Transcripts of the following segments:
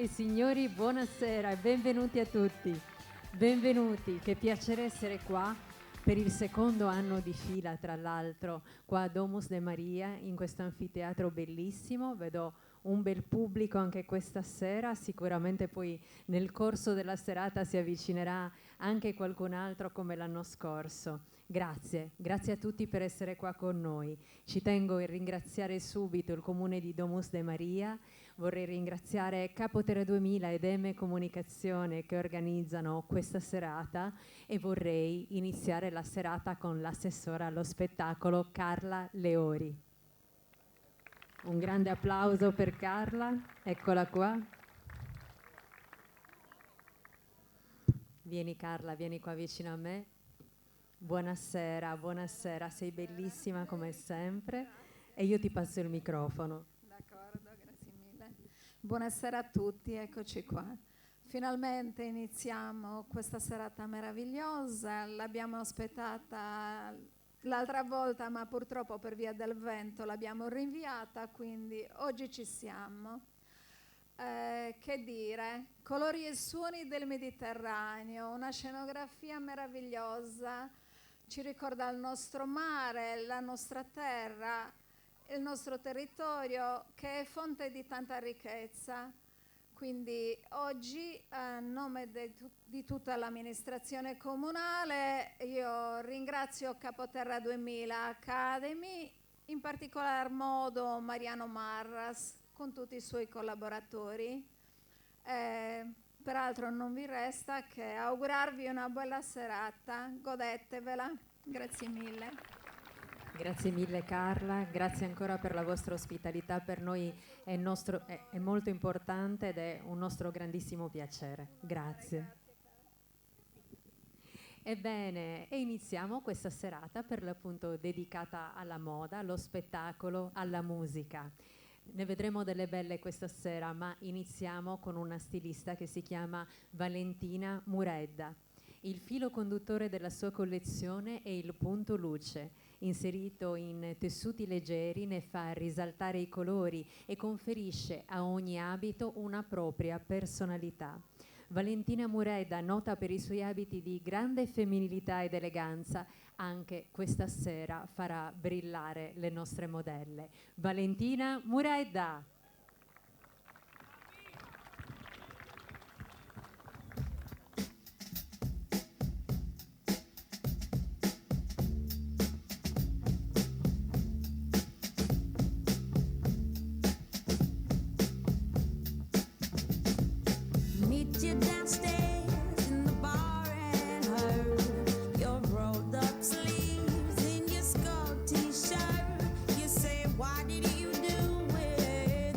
e signori, buonasera e benvenuti a tutti. Benvenuti, che piacere essere qua per il secondo anno di fila, tra l'altro, qua a Domus de Maria, in questo anfiteatro bellissimo. Vedo un bel pubblico anche questa sera, sicuramente poi nel corso della serata si avvicinerà anche qualcun altro come l'anno scorso. Grazie a tutti per essere qua con noi. Ci tengo a ringraziare subito il Comune di Domus de Maria, vorrei ringraziare Capoterra 2000 ed M Comunicazione che organizzano questa serata e vorrei iniziare la serata con l'assessora allo spettacolo Carla Leori. Un grande applauso per Carla, eccola qua. Vieni Carla, vieni qua vicino a me. Buonasera, buonasera, sei bellissima come sempre e io ti passo il microfono. D'accordo, grazie mille. Buonasera a tutti, eccoci qua. Finalmente iniziamo questa serata meravigliosa, l'abbiamo aspettata l'altra volta ma purtroppo per via del vento l'abbiamo rinviata, quindi oggi ci siamo. Che dire, colori e suoni del Mediterraneo, una scenografia meravigliosa, ci ricorda il nostro mare, la nostra terra, il nostro territorio che è fonte di tanta ricchezza. Quindi oggi a nome di tutta l'amministrazione comunale io ringrazio Capoterra 2000 Academy, in particolar modo Mariano Marras con tutti i suoi collaboratori. Peraltro non vi resta che augurarvi una bella serata, godetevela, grazie mille. Grazie mille Carla, grazie ancora per la vostra ospitalità, per noi è molto importante ed è un nostro grandissimo piacere. Grazie. Ebbene, e iniziamo questa serata per l'appunto dedicata alla moda, allo spettacolo, alla musica. Ne vedremo delle belle questa sera, ma iniziamo con una stilista che si chiama Valentina Muredda. Il filo conduttore della sua collezione è il punto luce, inserito in tessuti leggeri, ne fa risaltare i colori e conferisce a ogni abito una propria personalità. Valentina Muredda, nota per i suoi abiti di grande femminilità ed eleganza, anche questa sera farà brillare le nostre modelle. Valentina Muredda. T-shirt, you say, why did you do it?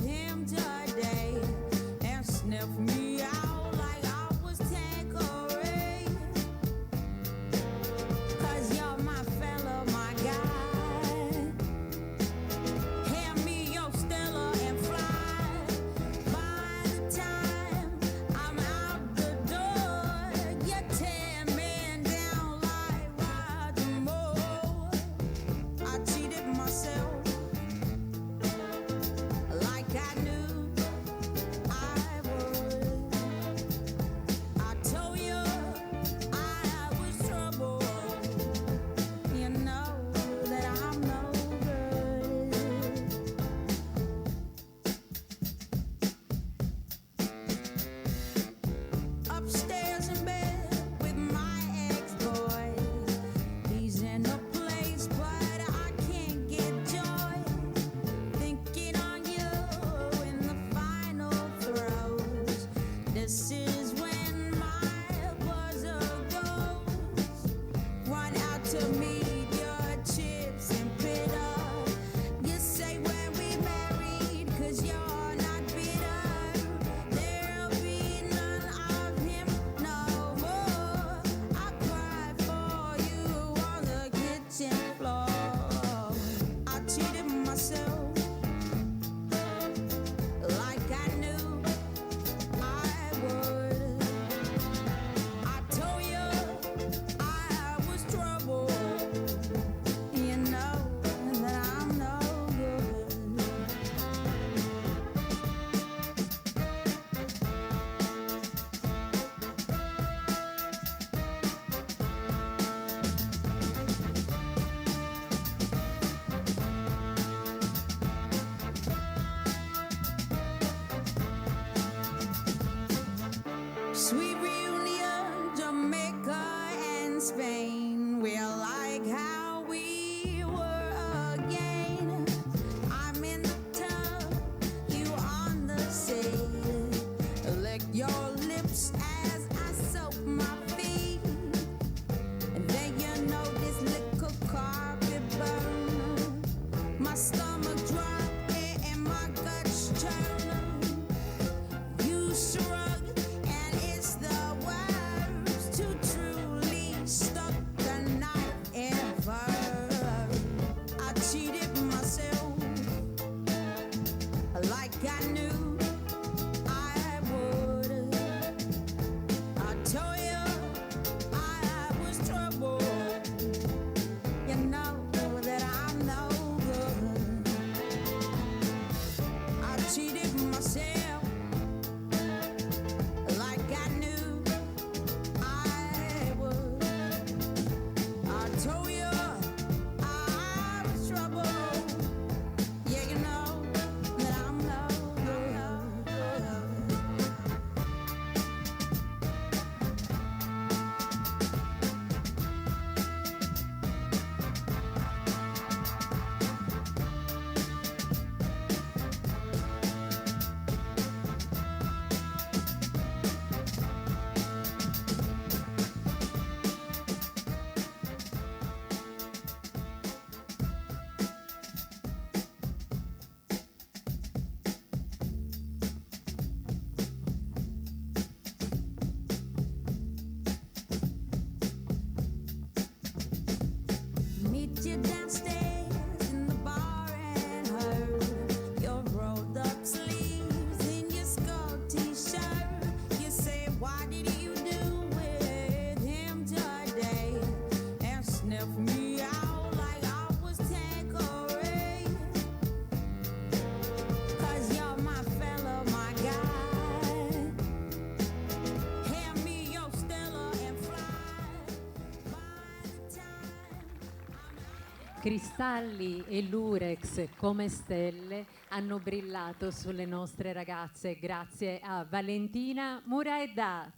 cristalli e lurex come stelle hanno brillato sulle nostre ragazze grazie a Valentina Muraedda.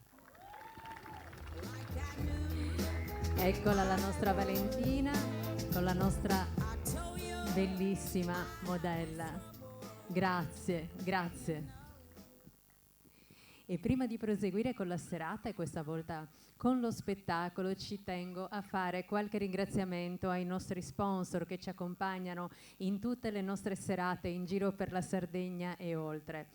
Eccola la nostra Valentina con la nostra bellissima modella. Grazie, grazie. E prima di proseguire con la serata e questa volta con lo spettacolo, ci tengo a fare qualche ringraziamento ai nostri sponsor che ci accompagnano in tutte le nostre serate in giro per la Sardegna e oltre.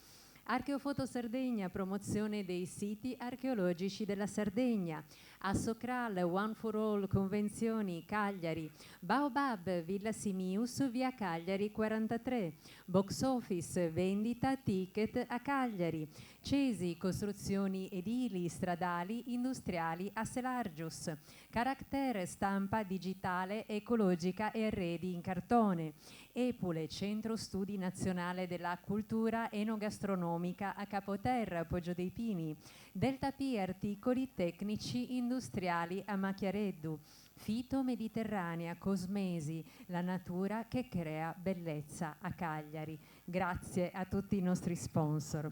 Archeofoto Sardegna, promozione dei siti archeologici della Sardegna. Assocral, One for All, Convenzioni, Cagliari. Baobab, Villa Simius, via Cagliari 43. Box Office, vendita ticket a Cagliari. Cesi, costruzioni edili, stradali, industriali a Selargius. Caractere, stampa digitale, ecologica e arredi in cartone. Epule, Centro Studi Nazionale della Cultura Enogastronomica a Capoterra, Poggio dei Pini. Delta P, articoli tecnici industriali a Macchiareddu. Fito Mediterranea, Cosmesi, la natura che crea bellezza a Cagliari. Grazie a tutti i nostri sponsor.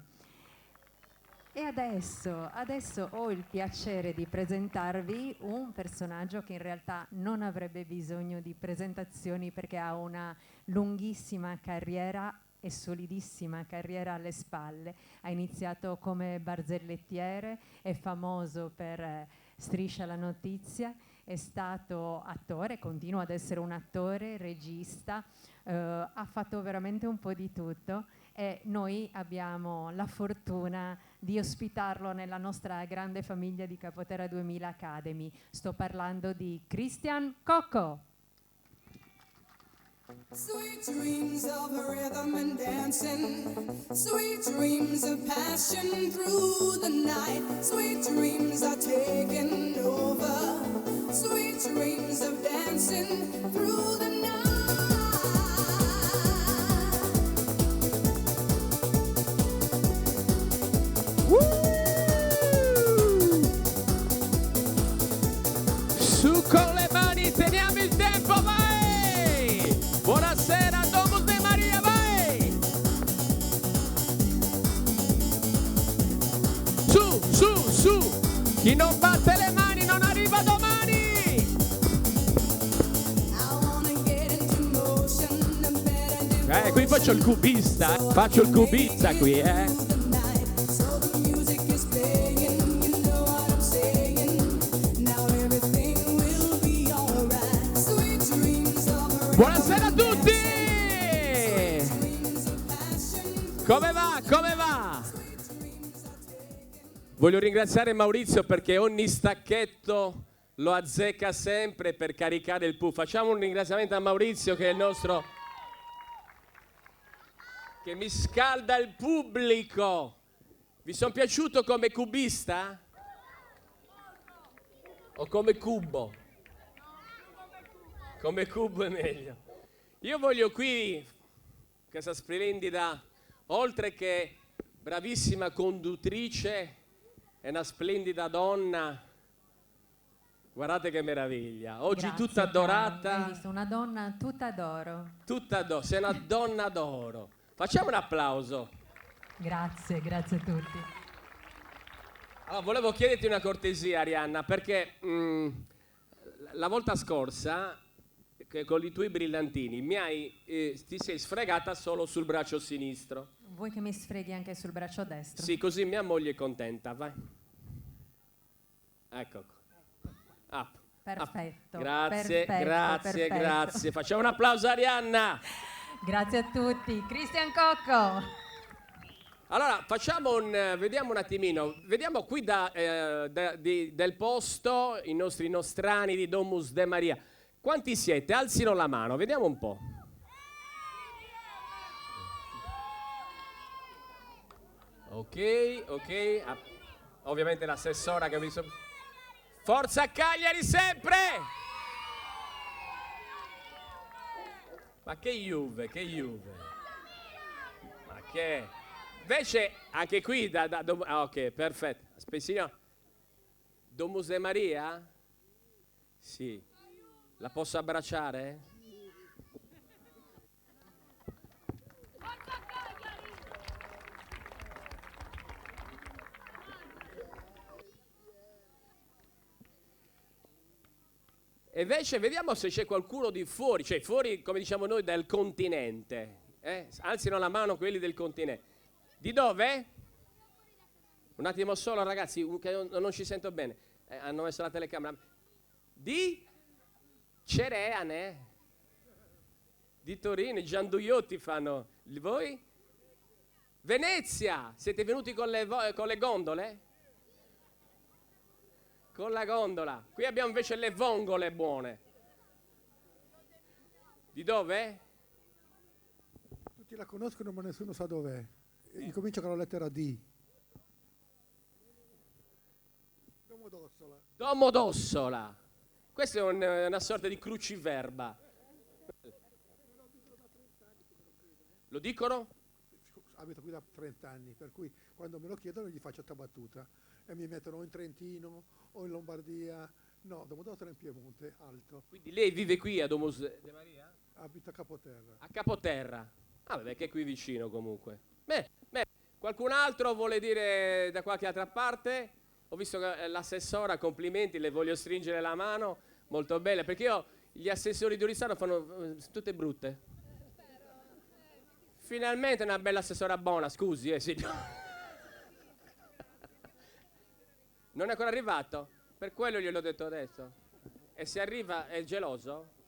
E adesso ho il piacere di presentarvi un personaggio che in realtà non avrebbe bisogno di presentazioni perché ha una lunghissima carriera e solidissima carriera alle spalle. Ha iniziato come barzellettiere, è famoso per Striscia la notizia, è stato attore, continua ad essere un attore, regista, ha fatto veramente un po' di tutto e noi abbiamo la fortuna di ospitarlo nella nostra grande famiglia di Capoterra 2000 Academy. Sto parlando di Christian Cocco. Sweet dreams of rhythm and dancing, sweet dreams of passion through the night, sweet dreams are taking over, sweet dreams of dancing through the night. Su con le mani, teniamo il tempo, vai! Buonasera, Domus de Maria, vai! Su! Chi non batte le mani non arriva domani! Qui faccio il cubista qui, Buonasera a tutti! Come va? Voglio ringraziare Maurizio perché ogni stacchetto lo azzecca sempre per caricare il puff. Facciamo un ringraziamento a Maurizio che è il nostro... che mi scalda il pubblico. Vi sono piaciuto come cubista? O come cubo? Come cubo è meglio. Io voglio qui questa splendida, oltre che bravissima conduttrice, è una splendida donna. Guardate che meraviglia. Oggi grazie, tutta adorata. Hai visto una donna tutta d'oro. Sei una donna d'oro. Facciamo un applauso. Grazie a tutti. Allora, volevo chiederti una cortesia, Arianna, perché la volta scorsa che con i tuoi brillantini ti sei sfregata solo sul braccio sinistro. Vuoi che mi sfreghi anche sul braccio destro? Sì, così mia moglie è contenta, vai. Ecco. Up. Perfetto. Grazie. Facciamo un applauso a Arianna. Grazie a tutti. Christian Cocco. Allora, vediamo un attimino, vediamo qui del posto i nostri nostrani di Domus de Maria. Quanti siete? Alzino la mano, vediamo un po'. Ok. Ovviamente l'assessora che ho visto. Forza Cagliari sempre! Ma che Juve. Ma che... Invece anche qui ok, perfetto. Spessino. Domus de Maria? Sì. La posso abbracciare? E invece vediamo se c'è qualcuno di fuori, cioè fuori, come diciamo noi, dal continente. Alzino la mano quelli del continente. Di dove? Un attimo solo, ragazzi, che non ci sento bene. Hanno messo la telecamera. Di Cereane, di Torino, i Gianduiotti fanno. Voi? Venezia, siete venuti con le gondole? Con la gondola. Qui abbiamo invece le vongole buone. Di dove? Tutti la conoscono ma nessuno sa dov'è. Incomincia con la lettera D. Domodossola. Domodossola. Questa è una sorta di cruciverba. Lo dicono? Abito qui da 30 anni, per cui quando me lo chiedono gli faccio sta battuta e mi mettono o in Trentino o in Lombardia. No, Domodossola in Piemonte, alto. Quindi lei vive qui a Domus de Maria? Abito a Capoterra. A Capoterra. Ah, vabbè, che è qui vicino comunque. Beh, qualcun altro vuole dire da qualche altra parte? Ho visto che l'assessora, complimenti, le voglio stringere la mano, molto belle, perché io gli assessori di Oristano fanno tutte brutte. Finalmente una bella assessora buona, scusi, sì. Non è ancora arrivato? Per quello gliel'ho detto adesso. E se arriva è geloso?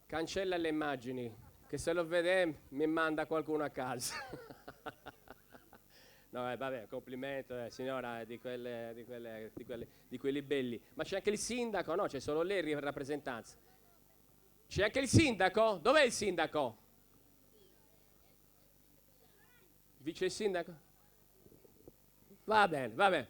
Cancella le immagini, che se lo vede mi manda qualcuno a casa. No, vabbè, complimento, signora, di quelli belli. Ma c'è anche il sindaco? No, c'è solo lei in rappresentanza. C'è anche il sindaco? Dov'è il sindaco? Vice sindaco? Va bene.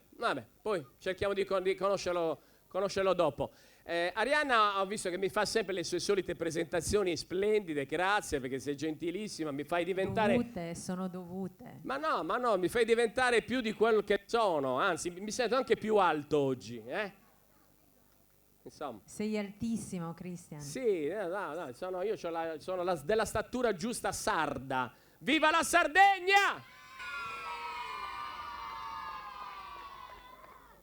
Poi cerchiamo di conoscerlo dopo. Arianna, ho visto che mi fa sempre le sue solite presentazioni splendide, grazie perché sei gentilissima, mi fai diventare... Sono dovute. Ma no, mi fai diventare più di quello che sono, anzi mi sento anche più alto oggi, Insomma. Sei altissimo, Christian. Sì, no, sono della statura giusta sarda. Viva la Sardegna!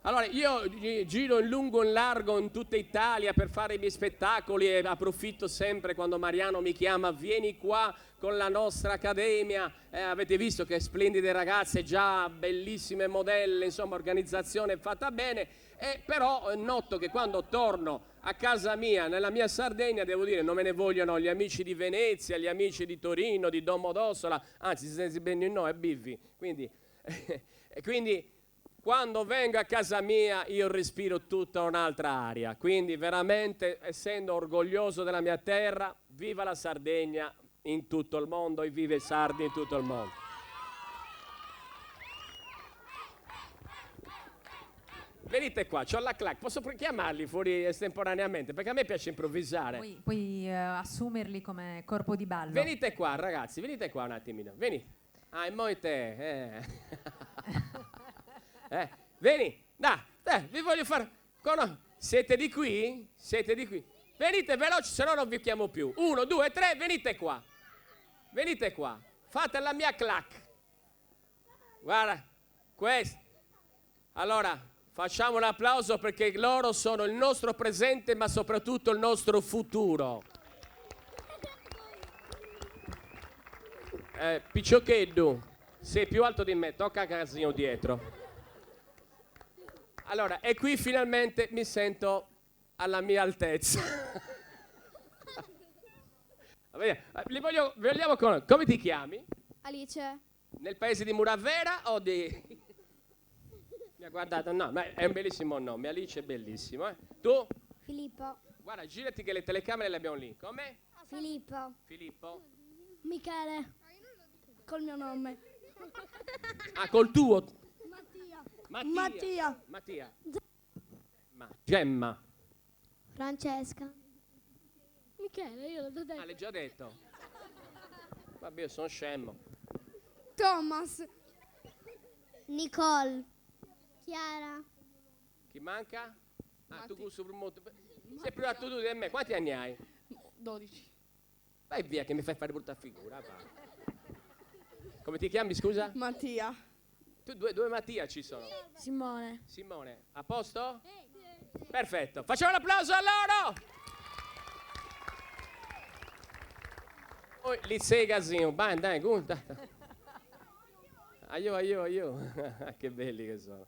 Allora, io giro in lungo e in largo in tutta Italia per fare i miei spettacoli e approfitto sempre quando Mariano mi chiama, vieni qua con la nostra accademia. Avete visto che splendide ragazze, già bellissime modelle, insomma, organizzazione fatta bene. Però noto che quando torno a casa mia, nella mia Sardegna, devo dire, non me ne vogliono gli amici di Venezia, gli amici di Torino, di Domodossola, anzi, si sente bene no, è biffi. Quindi, quando vengo a casa mia, io respiro tutta un'altra aria. Quindi, veramente, essendo orgoglioso della mia terra, viva la Sardegna in tutto il mondo e viva i sardi in tutto il mondo. Venite qua, c'ho la clac, posso chiamarli fuori estemporaneamente perché a me piace improvvisare. Puoi assumerli come corpo di ballo. Venite qua ragazzi, venite qua un attimino, venite. Ah, e moi te. Vieni, vi voglio far... Siete di qui? Siete di qui? Venite veloci, se no non vi chiamo più. 1, 2, 3, venite qua. Venite qua, fate la mia clac. Guarda, questo. Allora... facciamo un applauso perché loro sono il nostro presente ma soprattutto il nostro futuro. Piccioccheddu, sei più alto di me, tocca casino dietro. Allora, e qui finalmente mi sento alla mia altezza. Vogliamo conoscere. Come ti chiami? Alice. Nel paese di Muravera o di... Mi ha guardato, no, ma è un bellissimo nome, Alice è bellissimo, Tu? Filippo. Guarda, girati che le telecamere le abbiamo lì. Come? Filippo. Filippo? Michele. Col mio nome. Ah, col tuo? Mattia. Mattia. Gemma. Francesca. Michele, io l'ho detto. Ah, l'hai già detto? Vabbè, io sono scemo. Thomas. Nicole. Chiara. Chi manca? Ah, tu gusto molto. Sei più alto tu di me. Quanti anni hai? 12. Vai via che mi fai fare brutta figura. Va. Come ti chiami, scusa? Mattia. Due Mattia ci sono. Simone. Simone, a posto? Perfetto, facciamo un applauso a loro! Licei Gasin, dai, guarda. Aiuto. Che belli che sono.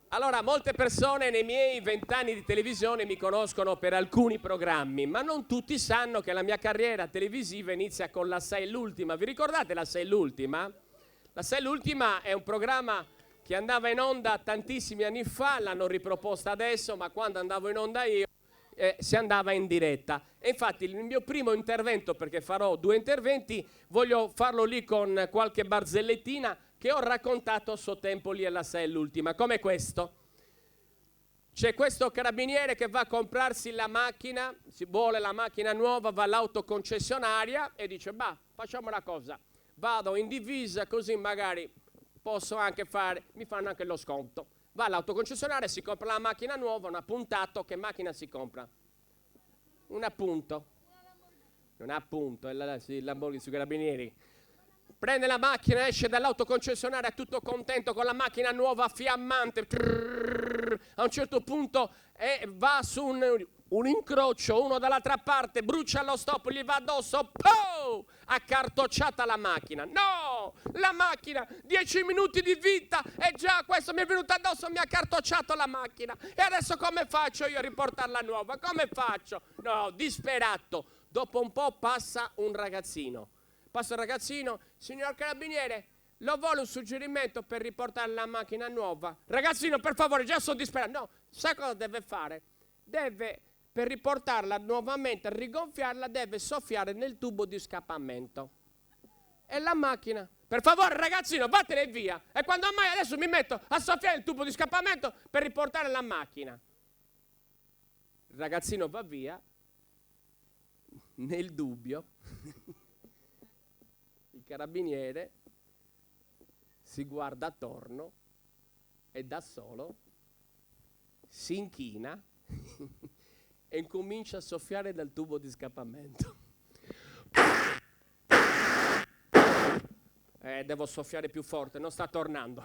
Allora, molte persone nei miei 20 anni di televisione mi conoscono per alcuni programmi, ma non tutti sanno che la mia carriera televisiva inizia con La 6 l'ultima. Vi ricordate La 6 l'ultima? La 6 l'ultima è un programma che andava in onda tantissimi anni fa, l'hanno riproposta adesso, ma quando andavo in onda io si andava in diretta. E infatti il mio primo intervento, perché farò 2 interventi, voglio farlo lì con qualche barzellettina che ho raccontato a suo tempo lì alla 6 l'ultima, come questo. C'è questo carabiniere che va a comprarsi la macchina, si vuole la macchina nuova, va all'autoconcessionaria e dice, facciamo una cosa, vado in divisa così magari posso anche mi fanno anche lo sconto. Va all'autoconcessionaria, si compra la macchina nuova, un appuntato. Che macchina si compra? Un appunto. Un appunto, è il Lamborghini sui carabinieri. Prende la macchina, esce dall'autoconcessionaria tutto contento con la macchina nuova, fiammante. A un certo punto va su un incrocio, uno dall'altra parte, brucia lo stop, gli va addosso, accartocciata la macchina. No! La macchina, 10 minuti di vita e già questo mi è venuto addosso, mi ha accartocciato la macchina. E adesso come faccio io a riportarla nuova? Come faccio? No, disperato. Dopo un po' passa un ragazzino. Signor carabiniere, lo vuole un suggerimento per riportare la macchina nuova? Ragazzino, per favore, già sono disperato. No, sai cosa deve fare? Per riportarla nuovamente, rigonfiarla, deve soffiare nel tubo di scappamento. E la macchina, per favore ragazzino, vattene via. E quando mai adesso mi metto a soffiare il tubo di scappamento per riportare la macchina? Il ragazzino va via, nel dubbio, il carabiniere si guarda attorno e da solo si inchina e incomincia a soffiare dal tubo di scappamento. Devo soffiare più forte, non sta tornando.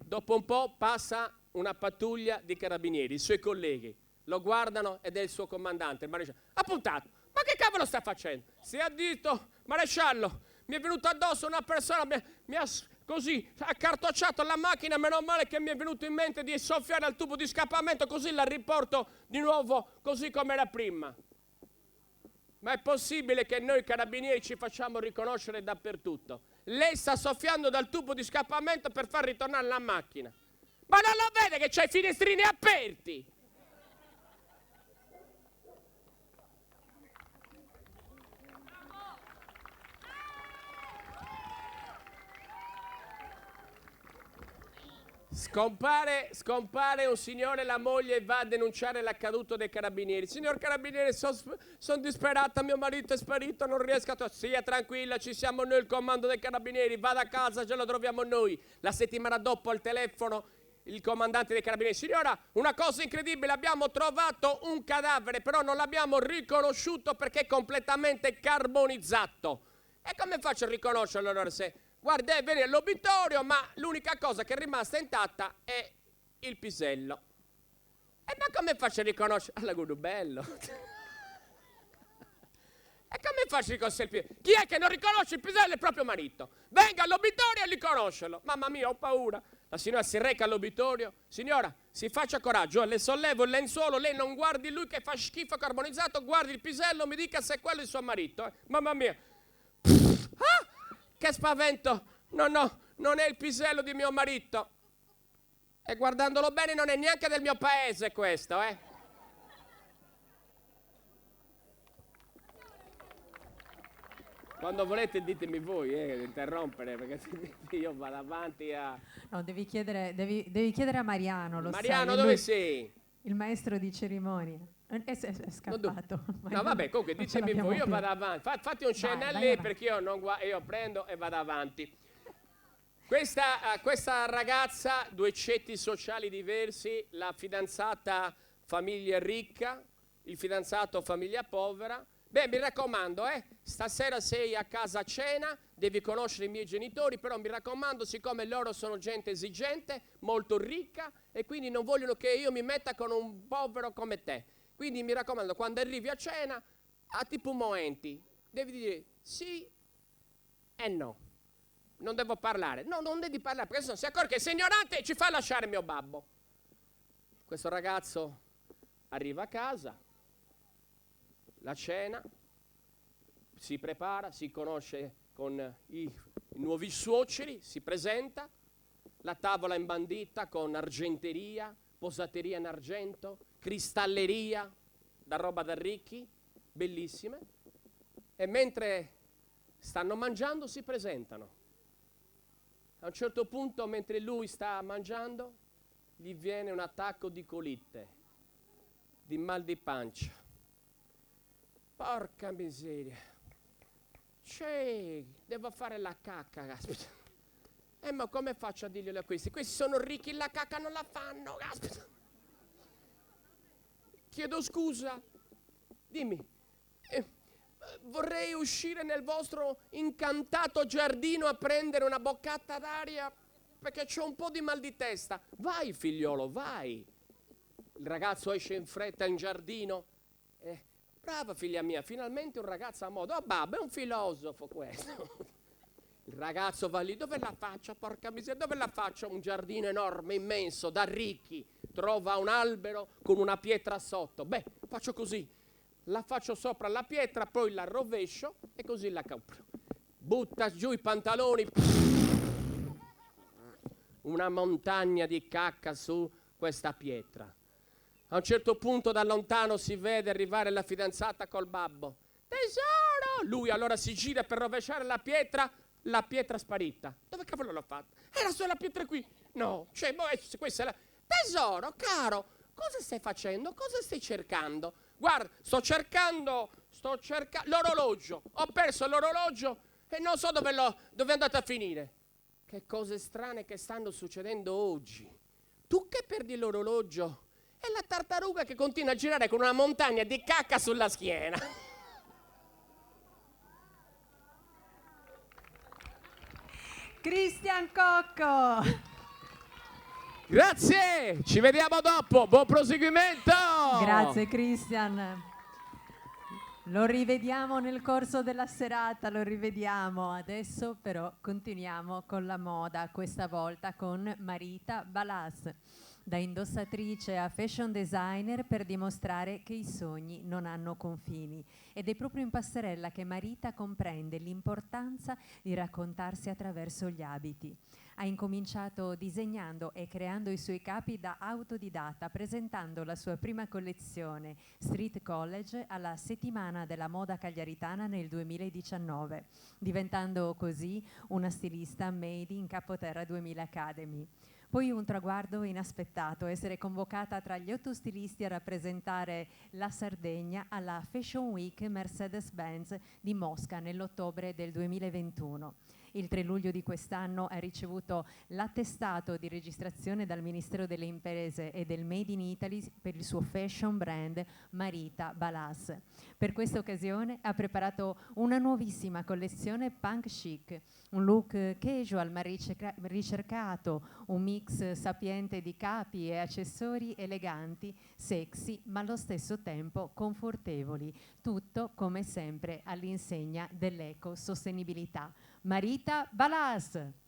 Dopo un po' passa una pattuglia di carabinieri, i suoi colleghi lo guardano ed è il suo comandante, il maresciallo. Appuntato, ma che cavolo sta facendo? Si è detto, maresciallo, mi è venuto addosso una persona, mi ha così accartocciato la macchina, meno male che mi è venuto in mente di soffiare al tubo di scappamento, così la riporto di nuovo così come era prima. Ma è possibile che noi carabinieri ci facciamo riconoscere dappertutto? Lei sta soffiando dal tubo di scappamento per far ritornare la macchina. Ma non lo vede che c'ha i finestrini aperti? Scompare un signore, la moglie va a denunciare l'accaduto dei carabinieri. Signor carabiniere, sono disperata, mio marito è sparito, non riesco a... Sia tranquilla, ci siamo noi, il comando dei carabinieri, vada a casa, ce lo troviamo noi. La settimana dopo al telefono il comandante dei carabinieri: signora, una cosa incredibile, abbiamo trovato un cadavere, però non l'abbiamo riconosciuto perché è completamente carbonizzato. E come faccio a riconoscerlo allora se... Guarda, deve venire all'obitorio, ma l'unica cosa che è rimasta intatta è il pisello. E ma come faccio a riconoscere? Alla Gudubello. E come faccio a riconoscere il pisello? Chi è che non riconosce il pisello? È il proprio marito. Venga all'obitorio a riconoscerlo. Mamma mia, ho paura. La signora si reca all'obitorio. Signora, si faccia coraggio, le sollevo il lenzuolo, lei non guardi lui che fa schifo carbonizzato, guardi il pisello, mi dica se è quello il suo marito. Mamma mia. Che spavento! No, non è il pisello di mio marito. E guardandolo bene non è neanche del mio paese questo, Quando volete ditemi voi, di interrompere, perché io vado avanti a... No, devi chiedere a Mariano, lo Mariano, sai. dove sei? Il maestro di cerimonia. È scappato. No, vabbè, comunque ditemi voi, io vado avanti. Fatti un cenno lì perché io prendo e vado avanti. Questa ragazza, 2 ceti sociali diversi, la fidanzata famiglia ricca, il fidanzato famiglia povera. Beh, mi raccomando, stasera sei a casa a cena, devi conoscere i miei genitori, però mi raccomando, siccome loro sono gente esigente, molto ricca, e quindi non vogliono che io mi metta con un povero come te. Quindi mi raccomando, quando arrivi a cena, a tipo moenti, devi dire sì e no. Non devo parlare. No, non devi parlare, perché se no si accorge che è ignorante e ci fa lasciare mio babbo. Questo ragazzo arriva a casa, la cena, si prepara, si conosce con i nuovi suoceri, si presenta, la tavola imbandita con argenteria, posateria in argento, cristalleria, da roba da ricchi, bellissime, e mentre stanno mangiando si presentano. A un certo punto, mentre lui sta mangiando, gli viene un attacco di colite, di mal di pancia. Porca miseria. Devo fare la cacca, caspita. Ma come faccio a dirglielo a questi? Questi sono ricchi, la cacca non la fanno, caspita. Chiedo scusa. Dimmi. Vorrei uscire nel vostro incantato giardino a prendere una boccata d'aria perché c'ho un po' di mal di testa. Vai, figliolo, vai. Il ragazzo esce in fretta in giardino. Brava figlia mia, finalmente un ragazzo a modo. Oh babbo, è un filosofo questo. Il ragazzo va lì, dove la faccio? Porca miseria, dove la faccio? Un giardino enorme, immenso, da ricchi. Trova un albero con una pietra sotto. Beh, faccio così. La faccio sopra la pietra, poi la rovescio e così la compro. Butta giù i pantaloni. Una montagna di cacca su questa pietra. A un certo punto da lontano si vede arrivare la fidanzata col babbo. Tesoro! Lui allora si gira per rovesciare la pietra sparita. Dove cavolo l'ho fatta? Era sulla pietra qui. No, questa è la... Tesoro, caro, cosa stai facendo? Cosa stai cercando? Guarda, sto cercando l'orologio. Ho perso l'orologio e non so dove è andato a finire. Che cose strane che stanno succedendo oggi. Tu che perdi l'orologio e la tartaruga che continua a girare con una montagna di cacca sulla schiena. Christian Cocco! Grazie, ci vediamo dopo, buon proseguimento! Grazie Christian. Lo rivediamo nel corso della serata, lo rivediamo. Adesso però continuiamo con la moda, questa volta con Marita Balas, da indossatrice a fashion designer, per dimostrare che i sogni non hanno confini. Ed è proprio in passerella che Marita comprende l'importanza di raccontarsi attraverso gli abiti. Ha incominciato disegnando e creando i suoi capi da autodidatta, presentando la sua prima collezione Street College alla Settimana della Moda Cagliaritana nel 2019, diventando così una stilista made in Capoterra 2000 Academy. Poi un traguardo inaspettato, essere convocata tra gli 8 stilisti a rappresentare la Sardegna alla Fashion Week Mercedes-Benz di Mosca nell'ottobre del 2021. Il 3 luglio di quest'anno ha ricevuto l'attestato di registrazione dal Ministero delle Imprese e del Made in Italy per il suo fashion brand Marita Balas. Per questa occasione ha preparato una nuovissima collezione punk chic, un look casual ma ricercato, un mix sapiente di capi e accessori eleganti, sexy ma allo stesso tempo confortevoli, tutto come sempre all'insegna dell'ecosostenibilità. Marita Balas.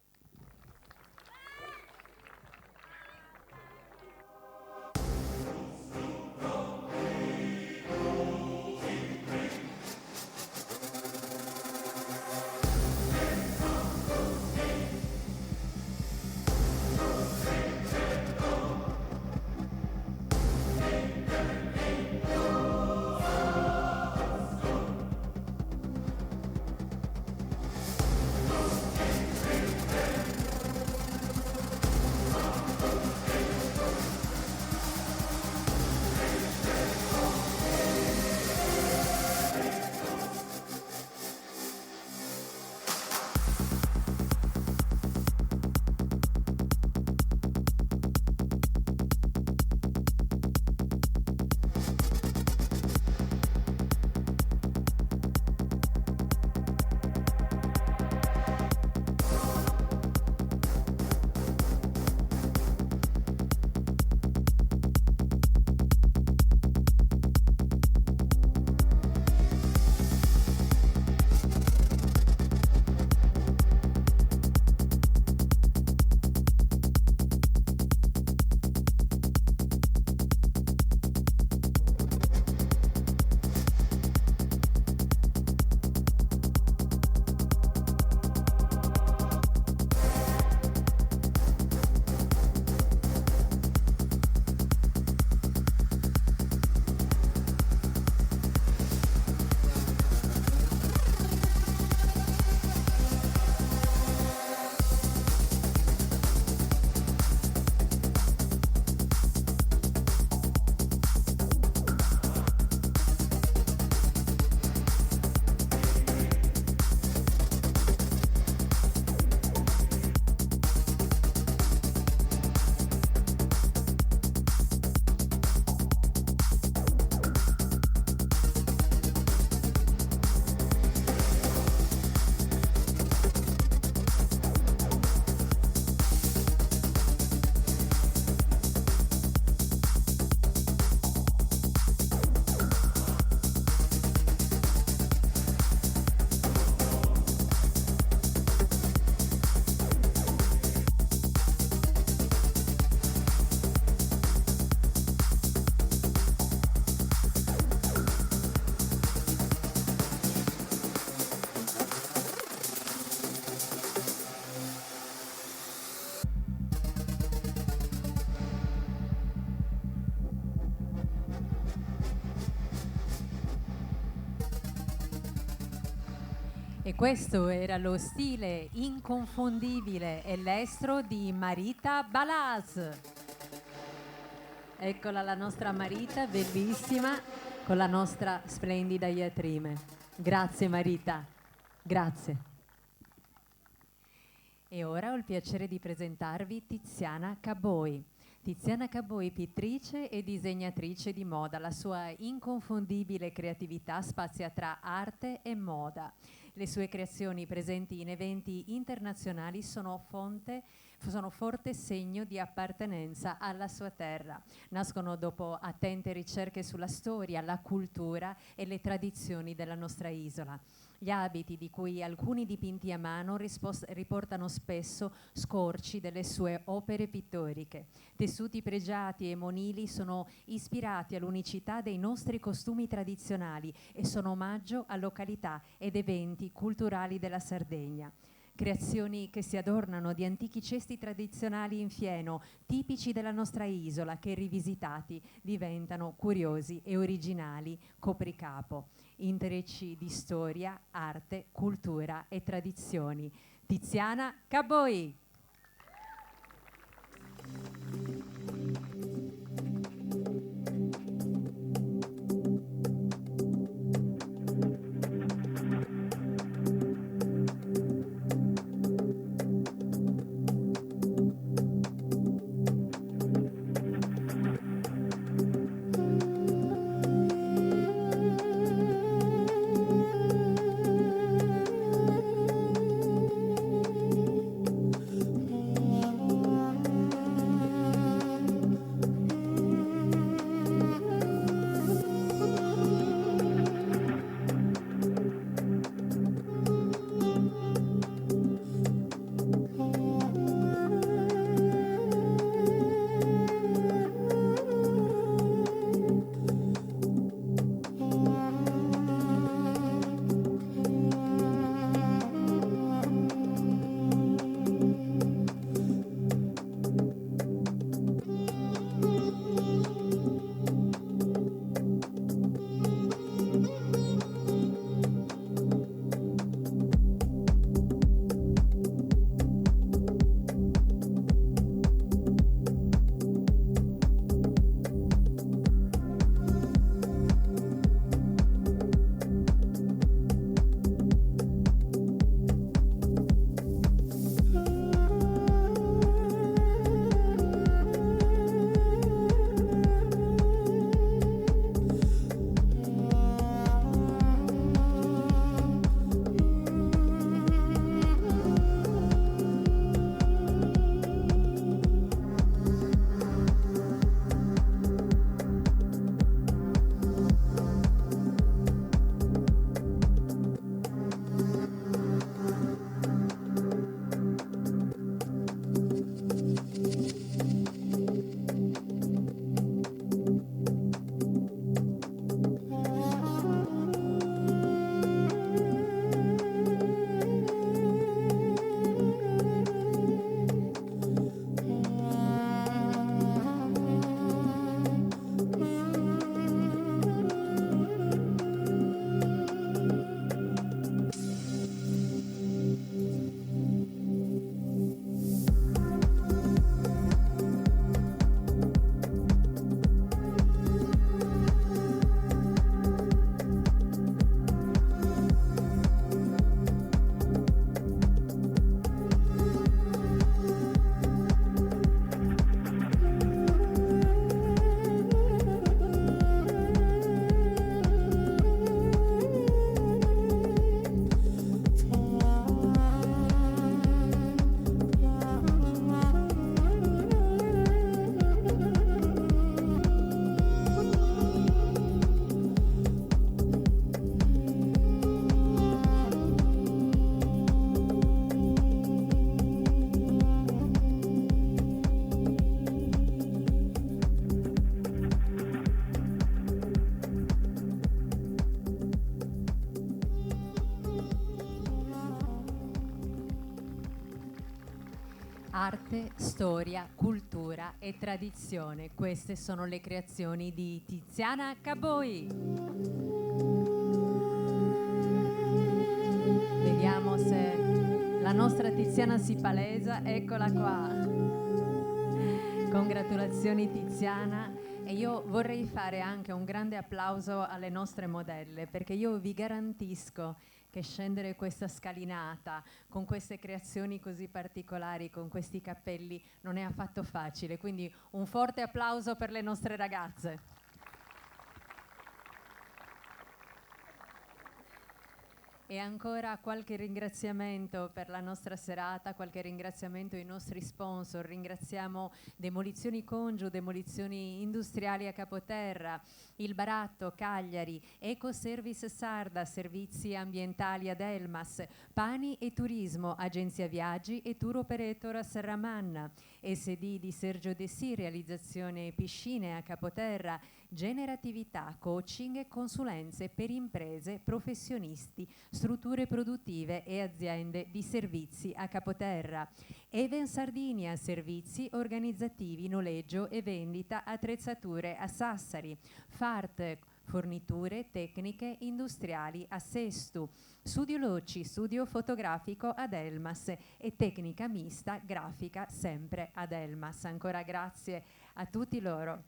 E questo era lo stile inconfondibile e l'estro di Marita Balaz. Eccola la nostra Marita, bellissima, con la nostra splendida iatrime. Grazie Marita, grazie. E ora ho il piacere di presentarvi Tiziana Caboi. Tiziana Caboi, pittrice e disegnatrice di moda. La sua inconfondibile creatività spazia tra arte e moda. Le sue creazioni presenti in eventi internazionali sono forte segno di appartenenza alla sua terra. Nascono dopo attente ricerche sulla storia, la cultura e le tradizioni della nostra isola. Gli abiti, di cui alcuni dipinti a mano, riportano spesso scorci delle sue opere pittoriche. Tessuti pregiati e monili sono ispirati all'unicità dei nostri costumi tradizionali e sono omaggio a località ed eventi culturali della Sardegna. Creazioni che si adornano di antichi cesti tradizionali in fieno, tipici della nostra isola, che rivisitati diventano curiosi e originali copricapo. Intrecci di storia, arte, cultura e tradizioni. Tiziana Caboi. Arte, storia, cultura e tradizione. Queste sono le creazioni di Tiziana Caboi. Vediamo La nostra Tiziana si palesa, eccola qua. Congratulazioni Tiziana. E io vorrei fare anche un grande applauso alle nostre modelle, perché io vi garantisco che scendere questa scalinata con queste creazioni così particolari, con questi cappelli, non è affatto facile. Quindi un forte applauso per le nostre ragazze. E ancora qualche ringraziamento per la nostra serata, qualche ringraziamento ai nostri sponsor. Ringraziamo Demolizioni Congiu, Demolizioni Industriali a Capoterra, Il Baratto, Cagliari, Ecoservice Sarda, Servizi Ambientali ad Elmas, Pani e Turismo, Agenzia Viaggi e Tour Operator a Serramanna, SD di Sergio Dessì, Realizzazione Piscine a Capoterra, Generatività, Coaching e Consulenze per imprese, professionisti, strutture produttive e aziende di servizi a Capoterra. Even Sardinia, servizi organizzativi, noleggio e vendita attrezzature a Sassari. FART, forniture tecniche industriali a Sestu. Studio Locci, studio fotografico ad Elmas e tecnica mista grafica sempre ad Elmas. Ancora grazie a tutti loro.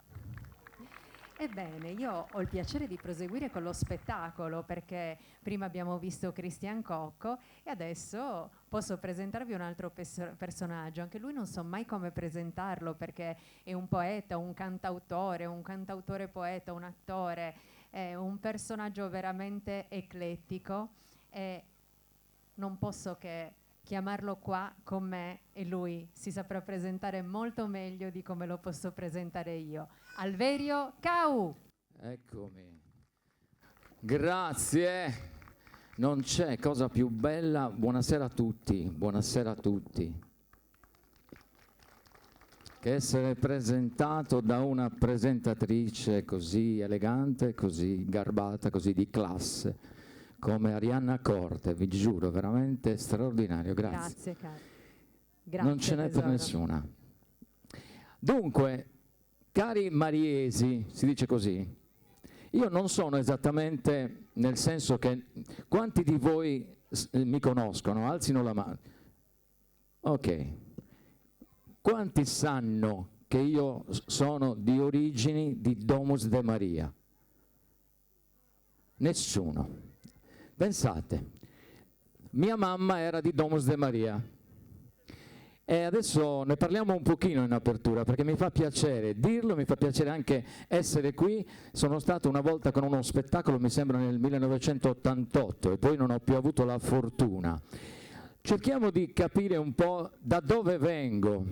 Ebbene, io ho il piacere di proseguire con lo spettacolo, perché prima abbiamo visto Christian Cocco e adesso posso presentarvi un altro personaggio. Anche lui non so mai come presentarlo, perché è un poeta, un cantautore poeta, un attore, è un personaggio veramente eclettico e non posso che chiamarlo qua con me e lui si saprà presentare molto meglio di come lo posso presentare io. Alverio Cau. Eccomi. Grazie. Non c'è cosa più bella. Buonasera a tutti. Buonasera a tutti. Che essere presentato da una presentatrice così elegante, così garbata, così di classe come Arianna Corte, vi giuro, veramente straordinario, grazie. Grazie, caro. Grazie, non ce n'è tesoro. per nessuna. Dunque, cari mariesi, si dice così, io non sono esattamente, nel senso che, quanti di voi mi conoscono? Alzino la mano. Ok. Quanti sanno che io sono di origini di Domus de Maria? Nessuno. Pensate, mia mamma era di Domus de Maria e adesso ne parliamo un pochino in apertura perché mi fa piacere dirlo, mi fa piacere anche essere qui. Sono stato una volta con uno spettacolo, mi sembra nel 1988, e poi non ho più avuto la fortuna. Cerchiamo di capire un po' da dove vengo.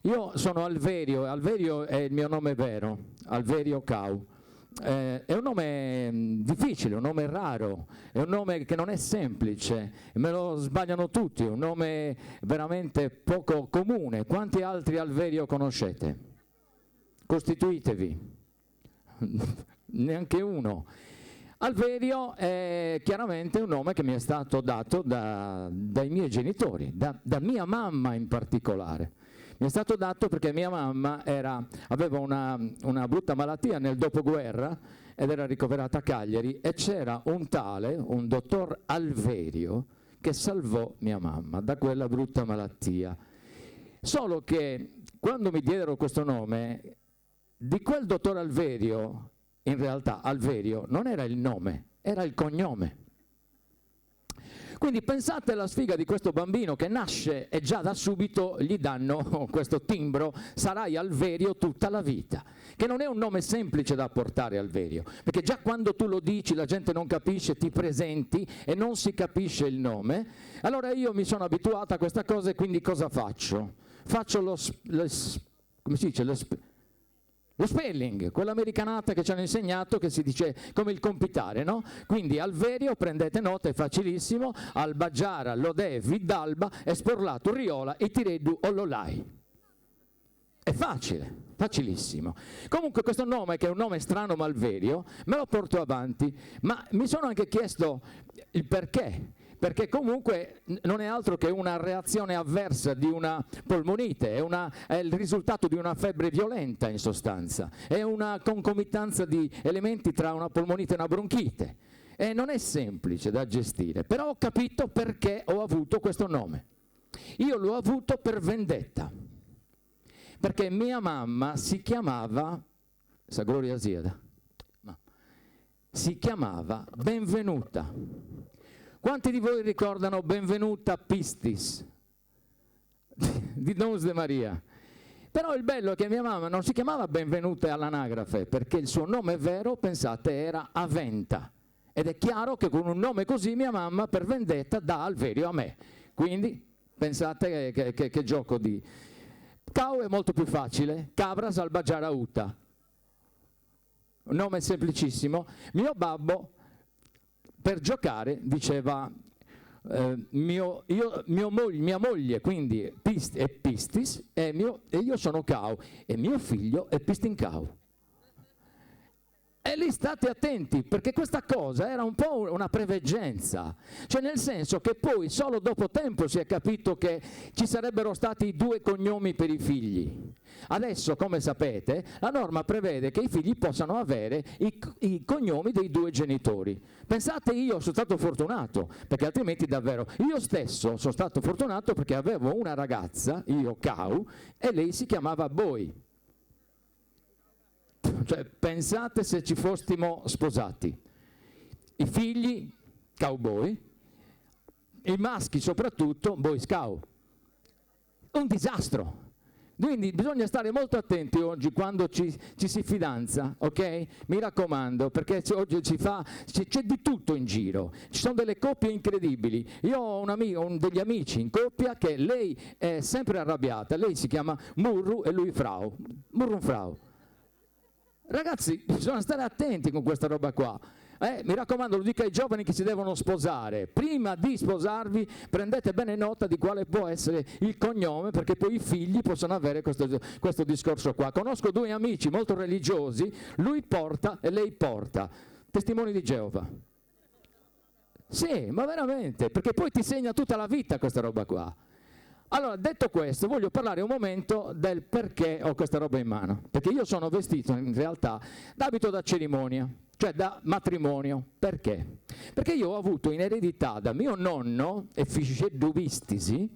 Io sono Alverio, Alverio è il mio nome vero, Alverio Cau. È un nome difficile, un nome raro, è un nome che non è semplice, me lo sbagliano tutti, è un nome veramente poco comune. Quanti altri Alverio conoscete? Costituitevi. Neanche uno. Alverio è chiaramente un nome che mi è stato dato dai miei genitori, da mia mamma in particolare. Mi è stato dato perché mia mamma aveva una brutta malattia nel dopoguerra ed era ricoverata a Cagliari e c'era un dottor Alverio, che salvò mia mamma da quella brutta malattia. Solo che quando mi diedero questo nome, di quel dottor Alverio, in realtà Alverio non era il nome, era il cognome. Quindi pensate alla sfiga di questo bambino che nasce e già da subito gli danno questo timbro, sarai Alverio tutta la vita, che non è un nome semplice da portare Alverio, perché già quando tu lo dici la gente non capisce, ti presenti e non si capisce il nome. Allora io mi sono abituata a questa cosa e quindi cosa faccio? Faccio come si dice? Lo spelling, quell'americanata che ci hanno insegnato che si dice come il compitare, no? Quindi Alverio, prendete nota, è facilissimo, Albagiara, Lodè, Vidalba, Esporlato, Riola, Itiredu, Ollolai. È facile, facilissimo. Comunque questo nome, che è un nome strano Malverio, me lo porto avanti, ma mi sono anche chiesto il perché. Perché comunque non è altro che una reazione avversa di una polmonite, è il risultato di una febbre violenta in sostanza, è una concomitanza di elementi tra una polmonite e una bronchite. e non è semplice da gestire, però ho capito perché ho avuto questo nome. Io l'ho avuto per vendetta, perché mia mamma si chiamava, sa Gloria Zieda, si chiamava Benvenuta. Quanti di voi ricordano Benvenuta Pistis di Domus de Maria? Però il bello è che mia mamma non si chiamava Benvenuta all'anagrafe, perché il suo nome vero, pensate, era Aventa. Ed è chiaro che con un nome così mia mamma per vendetta dà Alverio a me. Quindi pensate che gioco di... Cau è molto più facile, Cabra Salvaggiara Uta. Un nome semplicissimo. Mio babbo per giocare diceva mia moglie quindi è Pistis e io sono Cau e mio figlio è Pistincau. E lì state attenti, perché questa cosa era un po' una preveggenza, cioè nel senso che poi solo dopo tempo si è capito che ci sarebbero stati 2 cognomi per i figli. Adesso, come sapete, la norma prevede che i figli possano avere i cognomi dei 2 genitori. Pensate, io sono stato fortunato, perché altrimenti davvero, io stesso sono stato fortunato perché avevo una ragazza, io Cau, e lei si chiamava Boi. Cioè, pensate se ci fossimo sposati. I figli, cowboy, i maschi soprattutto, boy scout. Un disastro. Quindi bisogna stare molto attenti oggi quando ci si fidanza, ok? Mi raccomando, perché oggi c'è di tutto in giro. Ci sono delle coppie incredibili. Io ho degli amici in coppia che lei è sempre arrabbiata. Lei si chiama Murru e lui Frau. Murru Frau. Ragazzi, bisogna stare attenti con questa roba qua. Mi raccomando, lo dico ai giovani che si devono sposare. Prima di sposarvi prendete bene nota di quale può essere il cognome, perché poi i figli possono avere questo discorso qua. Conosco 2 amici molto religiosi, lui porta e lei porta. Testimoni di Geova. Sì, ma veramente, perché poi ti segna tutta la vita questa roba qua. Allora, detto questo, voglio parlare un momento del perché ho questa roba in mano. Perché io sono vestito in realtà d'abito da cerimonia, cioè da matrimonio. Perché? Perché io ho avuto in eredità da mio nonno, Efficeddu Vistisi,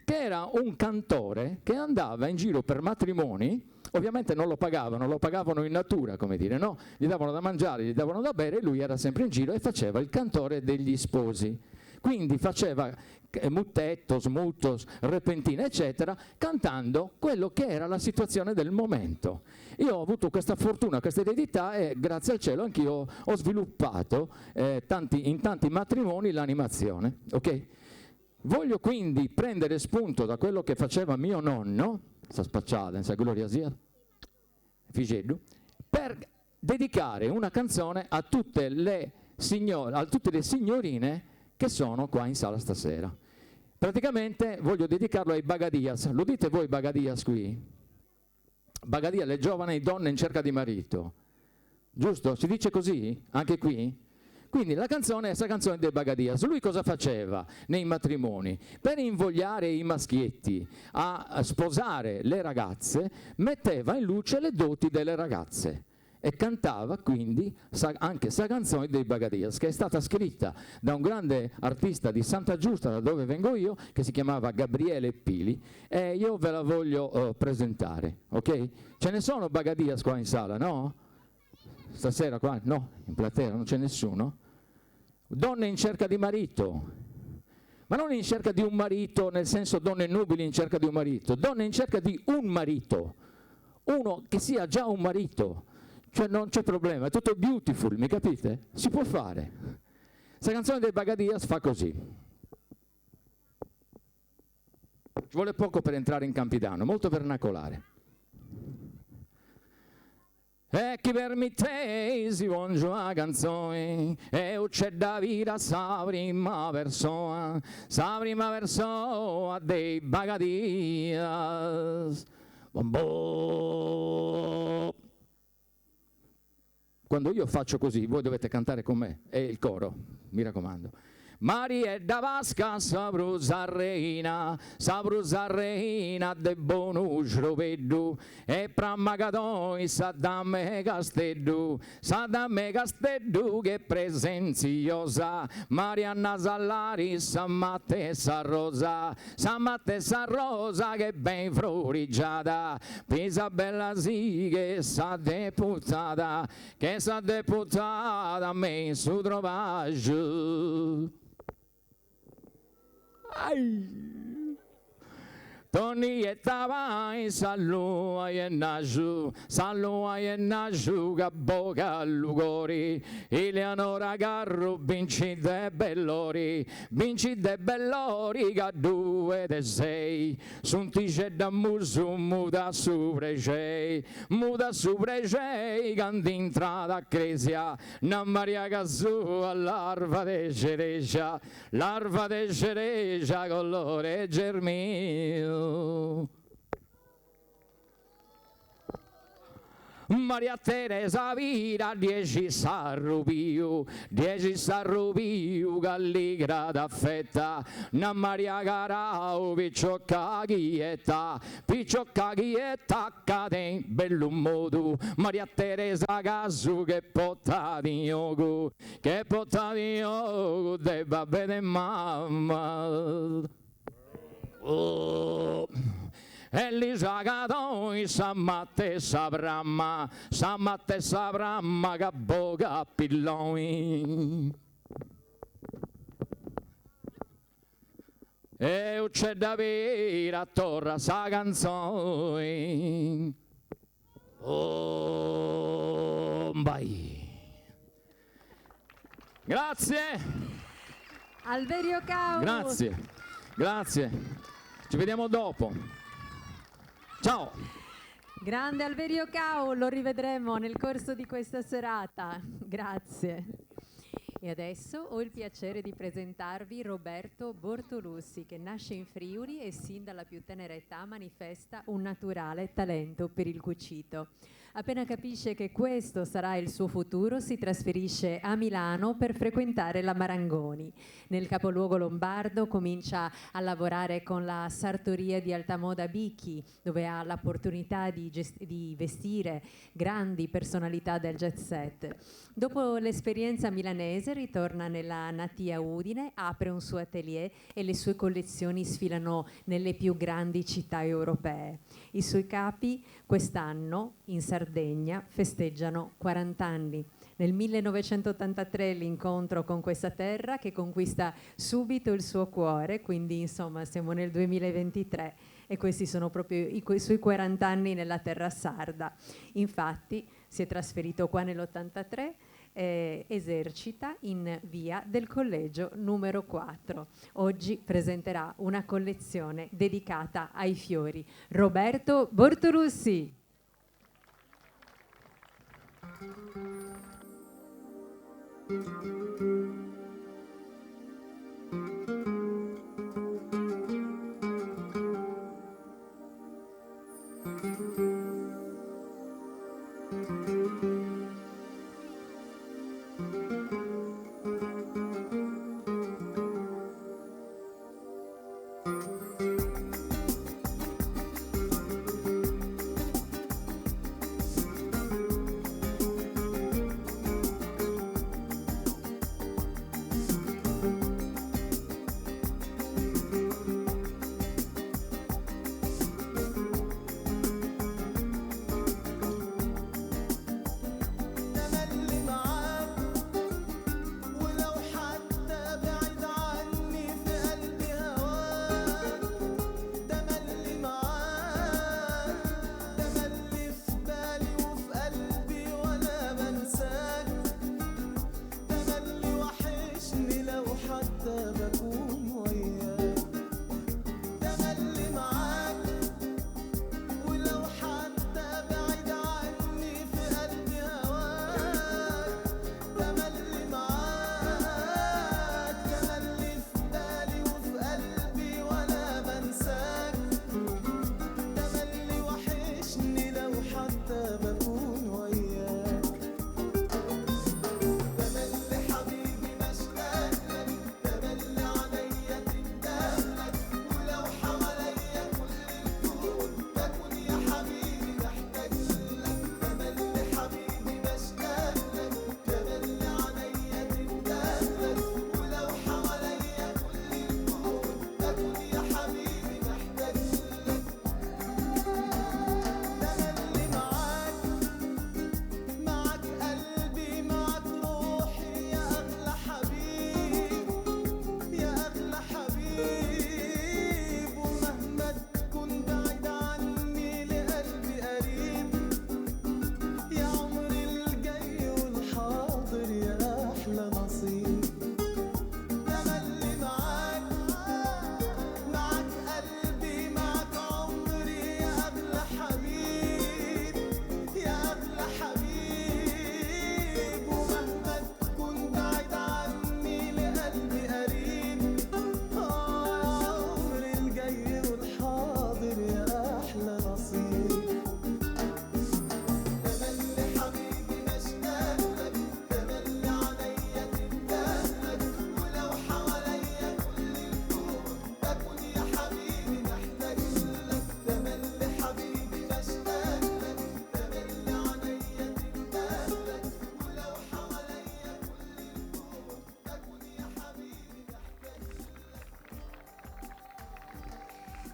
che era un cantore che andava in giro per matrimoni. Ovviamente non lo pagavano in natura, come dire, no? Gli davano da mangiare, gli davano da bere e lui era sempre in giro e faceva il cantore degli sposi. Quindi faceva muttetto, smutos, repentina, eccetera, cantando quello che era la situazione del momento. Io ho avuto questa fortuna, questa eredità e grazie al cielo anch'io ho sviluppato in tanti matrimoni l'animazione. Okay? Voglio quindi prendere spunto da quello che faceva mio nonno, sta spacciata, sa Gloria Sia, Figeddu, per dedicare una canzone a tutte le signorine che sono qua in sala stasera. Praticamente voglio dedicarlo ai Bagadias. Lo dite voi Bagadias qui? Bagadias, le giovani donne in cerca di marito. Giusto? Si dice così? Anche qui? Quindi la canzone è questa canzone dei Bagadias. Lui cosa faceva nei matrimoni? Per invogliare i maschietti a sposare le ragazze, metteva in luce le doti delle ragazze. E cantava quindi anche questa canzone dei Bagadias, che è stata scritta da un grande artista di Santa Giusta, da dove vengo io, che si chiamava Gabriele Pili, e io ve la voglio presentare, ok? Ce ne sono Bagadias qua in sala, no? Stasera qua? No, in platea non c'è nessuno? Donne in cerca di marito, ma non in cerca di un marito nel senso donne nubili in cerca di un marito, donne in cerca di un marito, uno che sia già un marito. Cioè non c'è problema, è tutto beautiful, mi capite? Si può fare. Questa canzone dei Bagadias fa così. Ci vuole poco per entrare in Campidano, molto vernacolare. E chi per mi te si vuole a canzone e c'è da vita sa prima persona dei Bagadias. Bombo. Quando io faccio così, voi dovete cantare con me, è il coro, mi raccomando. Marietta Vasca sabrosa reina de bonus veddu e prammagatoi Saddame Casteddu che presenziosa Marianna Sallari Sammatte e San Rosa che ben florigiata Isabella sì che sa deputata a me in su trovaggio. Tony e Tavai, Salua e Naju, che boca a Lugori, Eleonora Garro, vinci de Bellori, che 2 de 6, Suntice da Musu, muda su pregei, che entrata a Cresia, na Maria Casù, larva de cereja, colore germino. Maria Teresa Vira 10 sarrubiu galligra d'affetta na Maria Carau picciocca ghietta cade bellum modu Maria Teresa Casu che potta di yogu de babbe de mamma. Oh. Elisa Gadoi Sammatte Sabramma che boga pilloni e c'è da vera a torra sa canzone oh vai grazie Alverio Cau. Grazie ci vediamo dopo. Ciao! Grande Alverio Cau, lo rivedremo nel corso di questa serata. Grazie. E adesso ho il piacere di presentarvi Roberto Bortolussi, che nasce in Friuli e sin dalla più tenera età manifesta un naturale talento per il cucito. Appena capisce che questo sarà il suo futuro, si trasferisce a Milano per frequentare la Marangoni. Nel capoluogo lombardo comincia a lavorare con la sartoria di Altamoda Bicchi, dove ha l'opportunità di vestire grandi personalità del jet set. Dopo l'esperienza milanese ritorna nella natia Udine, apre un suo atelier e le sue collezioni sfilano nelle più grandi città europee. I suoi capi quest'anno in Sardegna festeggiano 40 anni. Nel 1983 l'incontro con questa terra che conquista subito il suo cuore, quindi insomma siamo nel 2023 e questi sono proprio i suoi 40 anni nella terra sarda. Infatti si è trasferito qua nell'83, esercita in via del Collegio numero 4. Oggi presenterà una collezione dedicata ai fiori. Roberto Bortolussi.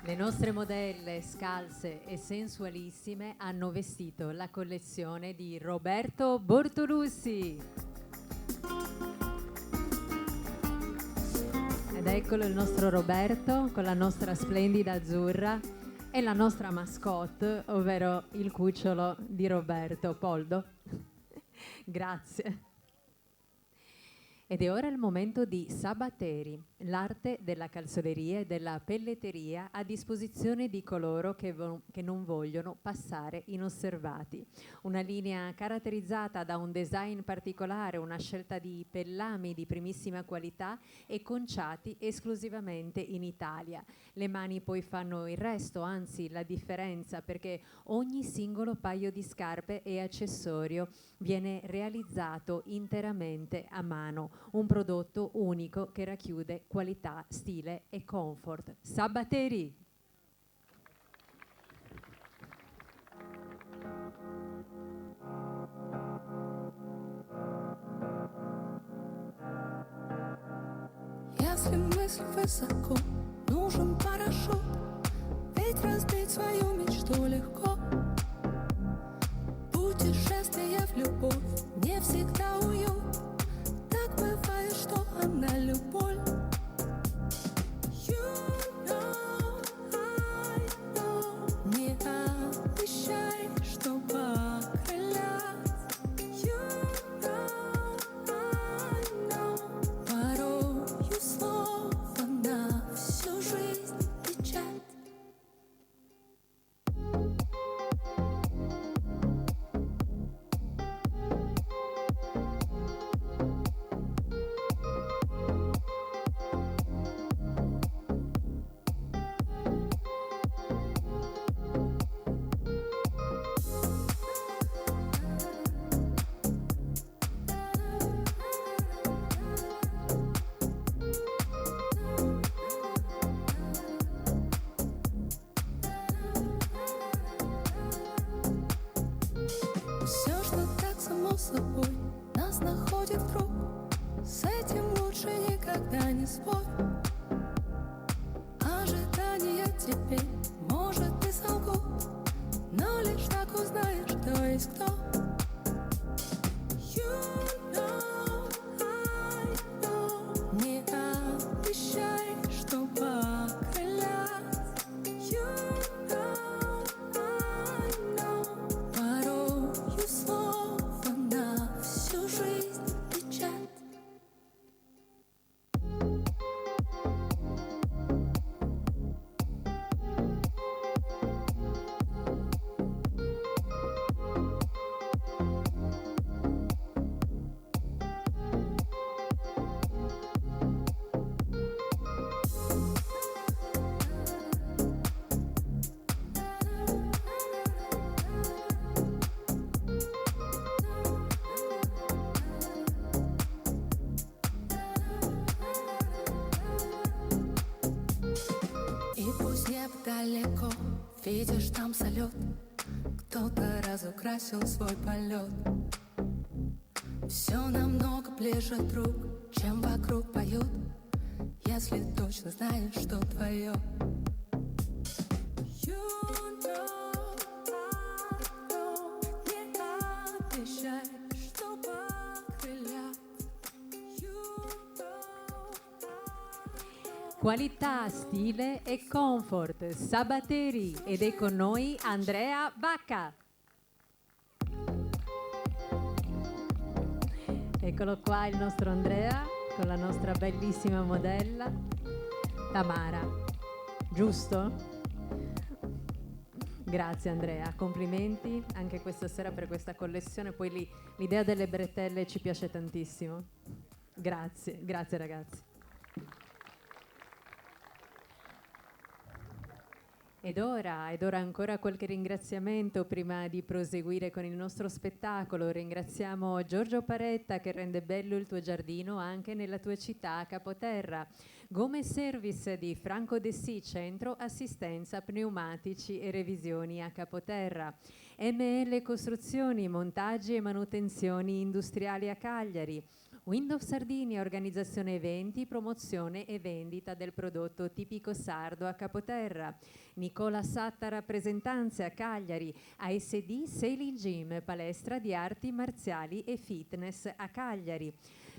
Le nostre modelle scalze e sensualissime hanno vestito la collezione di Roberto Bortolussi. Ed eccolo il nostro Roberto con la nostra splendida azzurra e la nostra mascotte, ovvero il cucciolo di Roberto, Poldo. Grazie. Ed è ora il momento di Sabateri, l'arte della calzoleria e della pelletteria a disposizione di coloro che non vogliono passare inosservati. Una linea caratterizzata da un design particolare, una scelta di pellami di primissima qualità e conciati esclusivamente in Italia. Le mani poi fanno il resto, anzi la differenza, perché ogni singolo paio di scarpe e accessorio viene realizzato interamente a mano. Un prodotto unico che racchiude qualità, stile e comfort. Sabateri! Если мысль высоко, нужен парашют. Ведь разбить свою мечту легко. Путешествие в любовь не всегда уют. Так бывает, что она любовь. You know, I know. Не обещай, что покрылась. You know, I know. Порою слово на всю жизнь печать. Все, что так само собой нас находит вдруг. С этим лучше никогда не спорь. Ожидания теперь, может, и солгут, но лишь так узнаешь, кто есть кто. You know, I know. Не обещай, что покрылась. You know, I know. Порою слово на всю жизнь печать. И пусть небо далеко, видишь там салют. Кто-то разукрасил свой полет. Все намного ближе, друг, чем вокруг поют. Если точно знаешь, что твое. You know, I know. Не обещай, что покрылась. You know, Qualità, stile e comfort. Sabateri. Ed è con noi Andrea Vacca. Eccolo qua il nostro Andrea con la nostra bellissima modella Tamara. Giusto? Grazie Andrea, complimenti anche questa sera per questa collezione. Poi l'idea delle bretelle ci piace tantissimo. Grazie, grazie ragazzi. Ed ora ancora qualche ringraziamento prima di proseguire con il nostro spettacolo. Ringraziamo Giorgio Paretta che rende bello il tuo giardino anche nella tua città, Capoterra. Gome Service di Franco Dessì, centro assistenza pneumatici e revisioni a Capoterra. ML Costruzioni, montaggi e manutenzioni industriali a Cagliari. Wind of Sardinia, organizzazione eventi, promozione e vendita del prodotto tipico sardo a Capoterra. Nicola Satta, rappresentanze a Cagliari. ASD Sailing Gym, palestra di arti marziali e fitness a Cagliari.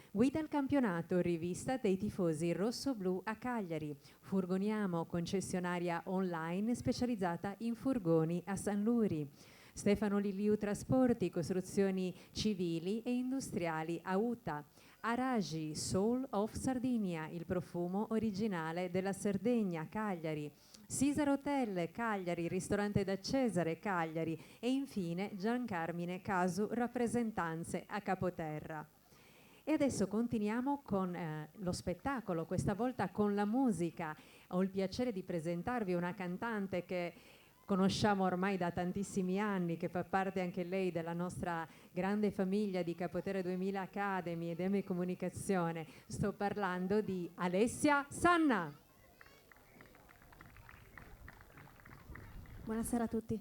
Guida al campionato, rivista dei tifosi rosso-blu a Cagliari. Furgoniamo, concessionaria online specializzata in furgoni a San Luri. Stefano Liliu Trasporti, costruzioni civili e industriali a Uta. Aragi, Soul of Sardinia, il profumo originale della Sardegna, Cagliari. Caesar Hotel, Cagliari, ristorante da Cesare, Cagliari. E infine Gian Carmine Casu, rappresentanze a Capoterra. E adesso continuiamo con lo spettacolo, questa volta con la musica. Ho il piacere di presentarvi una cantante che conosciamo ormai da tantissimi anni, che fa parte anche lei della nostra grande famiglia di Capoterra 2000 Academy ed M Comunicazione. Sto parlando di Alessia Sanna. Buonasera a tutti.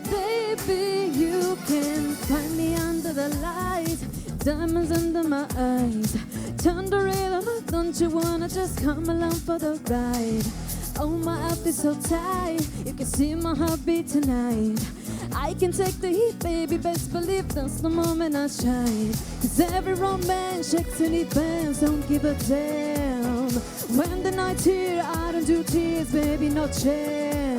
Baby, you can find me under the light, diamonds under my eyes. Turn the rhythm up, don't you wanna just come along for the ride? Oh, my outfit's so tight, you can see my heartbeat tonight. I can take the heat, baby, best believe that's the moment I shine. 'Cause every romance shakes and it bends, don't give a damn. When the night's here, I don't do tears, baby, no chance.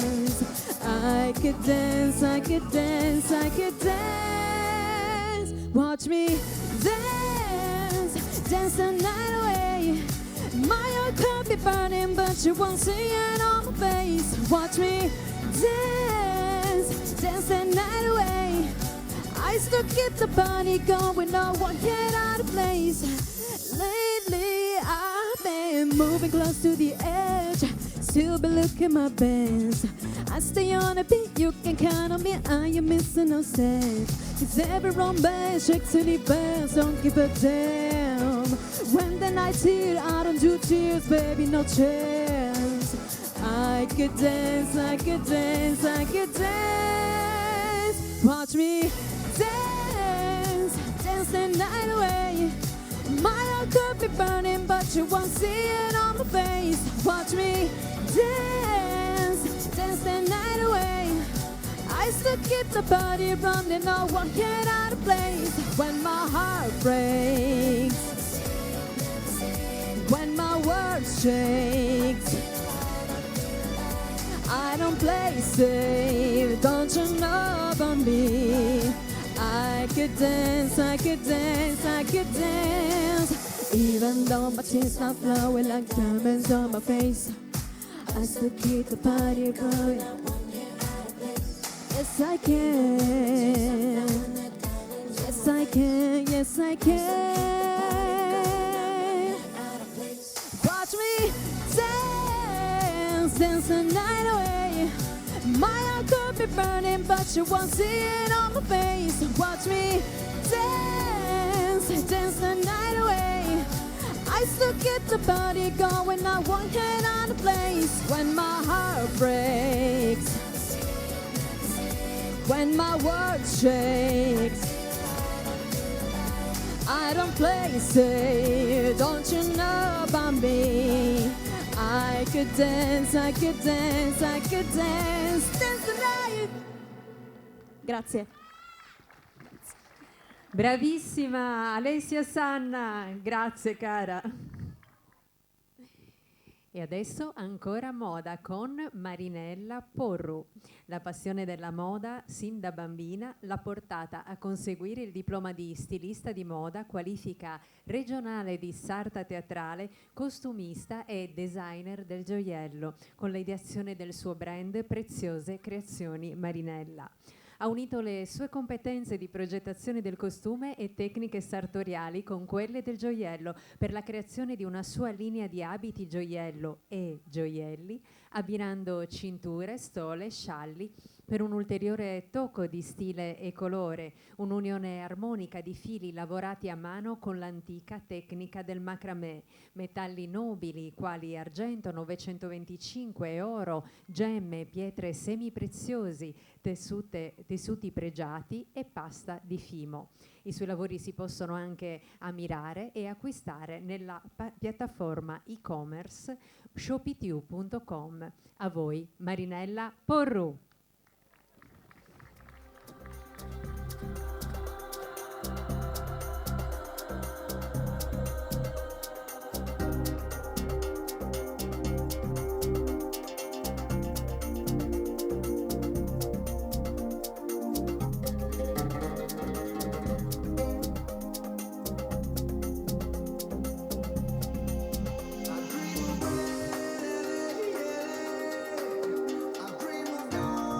I could dance, I could dance, I could dance. Watch me dance, dance the night away. My heart could be burning, but you won't see it on my face. Watch me dance, dance the night away. I still keep the party going, no one get out of place. Lately I've been moving close to the edge, still be looking my best. I stay on a beat, you can count on me, I ain't missing no steps. 'Cause every romance shakes and it bends, don't give a damn. When the night's here, I don't do tears, baby, no chance. I could dance, I could dance, I could dance. Watch me dance, dance the night away. My heart could be burning, but you won't see it on my face. Watch me dance, dance the night away. I still keep the party running, no one get out of place. When my heart breaks, when my world shakes, I don't play safe, don't you know about me? I could dance, I could dance, I could dance. Even though my tears not flowing like diamonds on my face, I still keep the party going. Yes, I can. Yes, I can. Yes, I can. Watch me dance, dance the night away. My heart could be burning, but you won't see it on my face. Watch me dance, dance the night away. I still keep the party going, I won't get out of place. When my heart breaks, when my world shakes, I don't play safe, don't you know about me? I could dance, I could dance, I could dance, dance the night. Grazie. Bravissima Alessia Sanna, grazie cara. E adesso ancora moda con Marinella Porru. La passione della moda, sin da bambina, l'ha portata a conseguire il diploma di stilista di moda, qualifica regionale di sarta teatrale, costumista e designer del gioiello, con l'ideazione del suo brand Preziose Creazioni Marinella. Ha unito le sue competenze di progettazione del costume e tecniche sartoriali con quelle del gioiello per la creazione di una sua linea di abiti gioiello e gioielli, abbinando cinture, stole, scialli per un ulteriore tocco di stile e colore, un'unione armonica di fili lavorati a mano con l'antica tecnica del macramè, metalli nobili quali argento 925 e oro, gemme, pietre semipreziosi, tessuti pregiati e pasta di fimo. I suoi lavori si possono anche ammirare e acquistare nella piattaforma e-commerce shopitube.com. A voi Marinella Porru. I dream of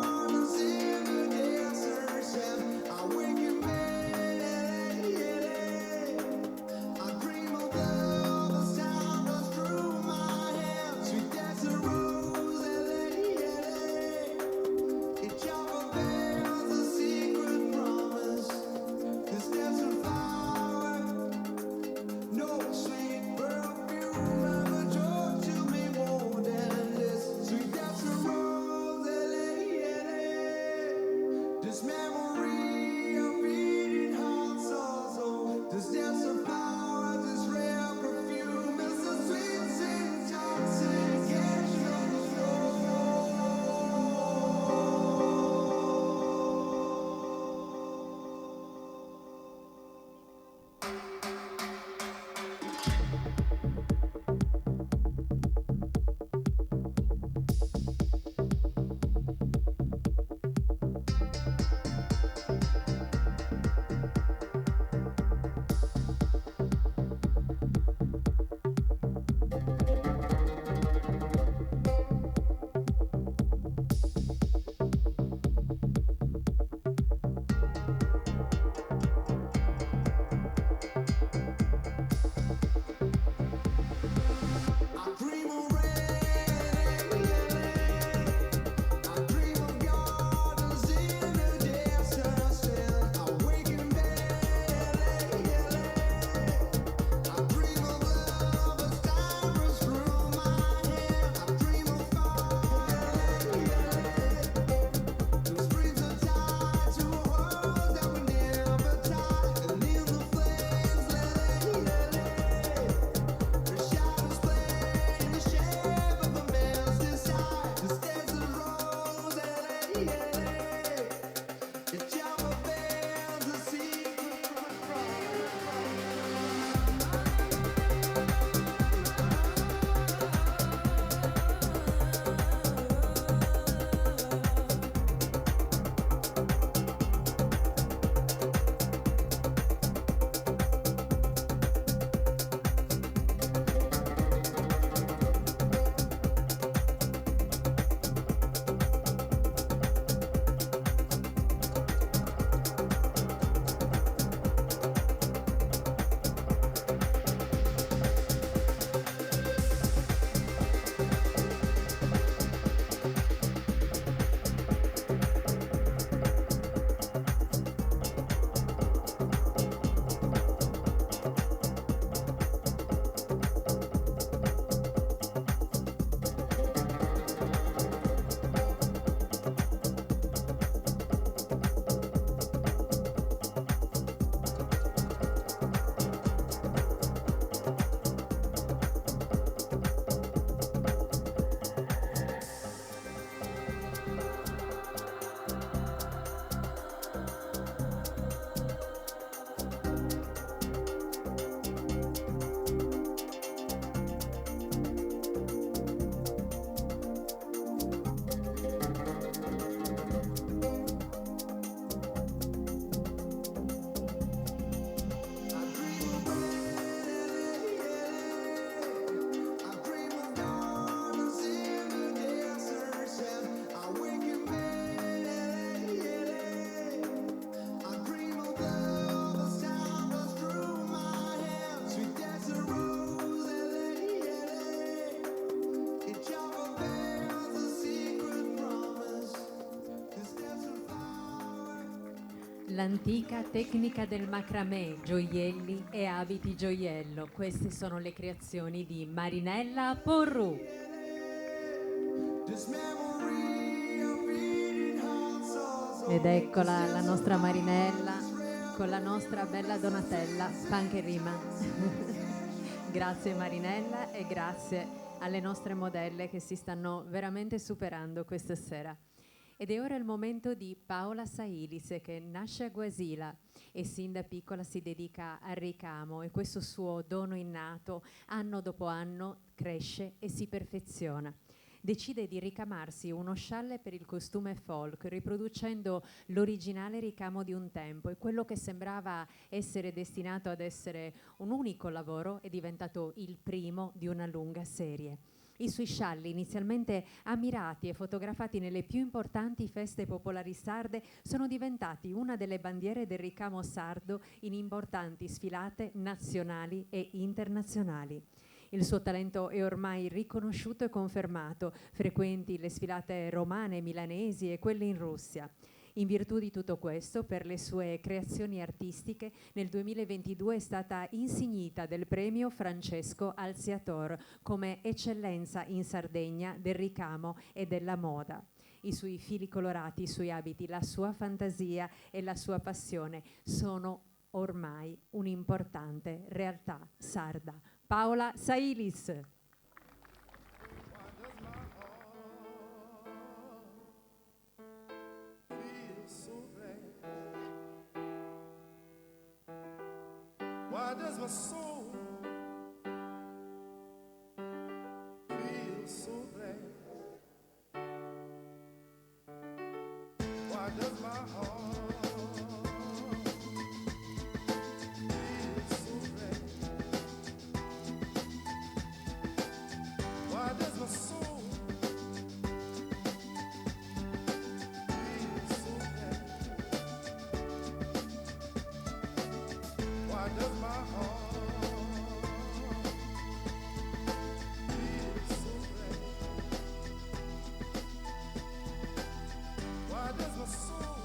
L'antica tecnica del macramè, gioielli e abiti gioiello. Queste sono le creazioni di Marinella Porru. Ed eccola la nostra Marinella con la nostra bella Donatella, fan che rima. Grazie Marinella e grazie alle nostre modelle che si stanno veramente superando questa sera. Ed è ora il momento di Paola Sailis, che nasce a Guasila e sin da piccola si dedica al ricamo, e questo suo dono innato anno dopo anno cresce e si perfeziona. Decide di ricamarsi uno scialle per il costume folk, riproducendo l'originale ricamo di un tempo, e quello che sembrava essere destinato ad essere un unico lavoro è diventato il primo di una lunga serie. I suoi scialli, inizialmente ammirati e fotografati nelle più importanti feste popolari sarde, sono diventati una delle bandiere del ricamo sardo in importanti sfilate nazionali e internazionali. Il suo talento è ormai riconosciuto e confermato, frequenti le sfilate romane, milanesi e quelle in Russia. In virtù di tutto questo, per le sue creazioni artistiche, nel 2022 è stata insignita del premio Francesco Alziator come eccellenza in Sardegna del ricamo e della moda. I suoi fili colorati, i suoi abiti, la sua fantasia e la sua passione sono ormai un'importante realtà sarda. Paola Sailis. Why does my soul feel so bad? Why does my heart feel so bad? Why does my soul feel so bad? Why does my heart feel so bad? Why does my soul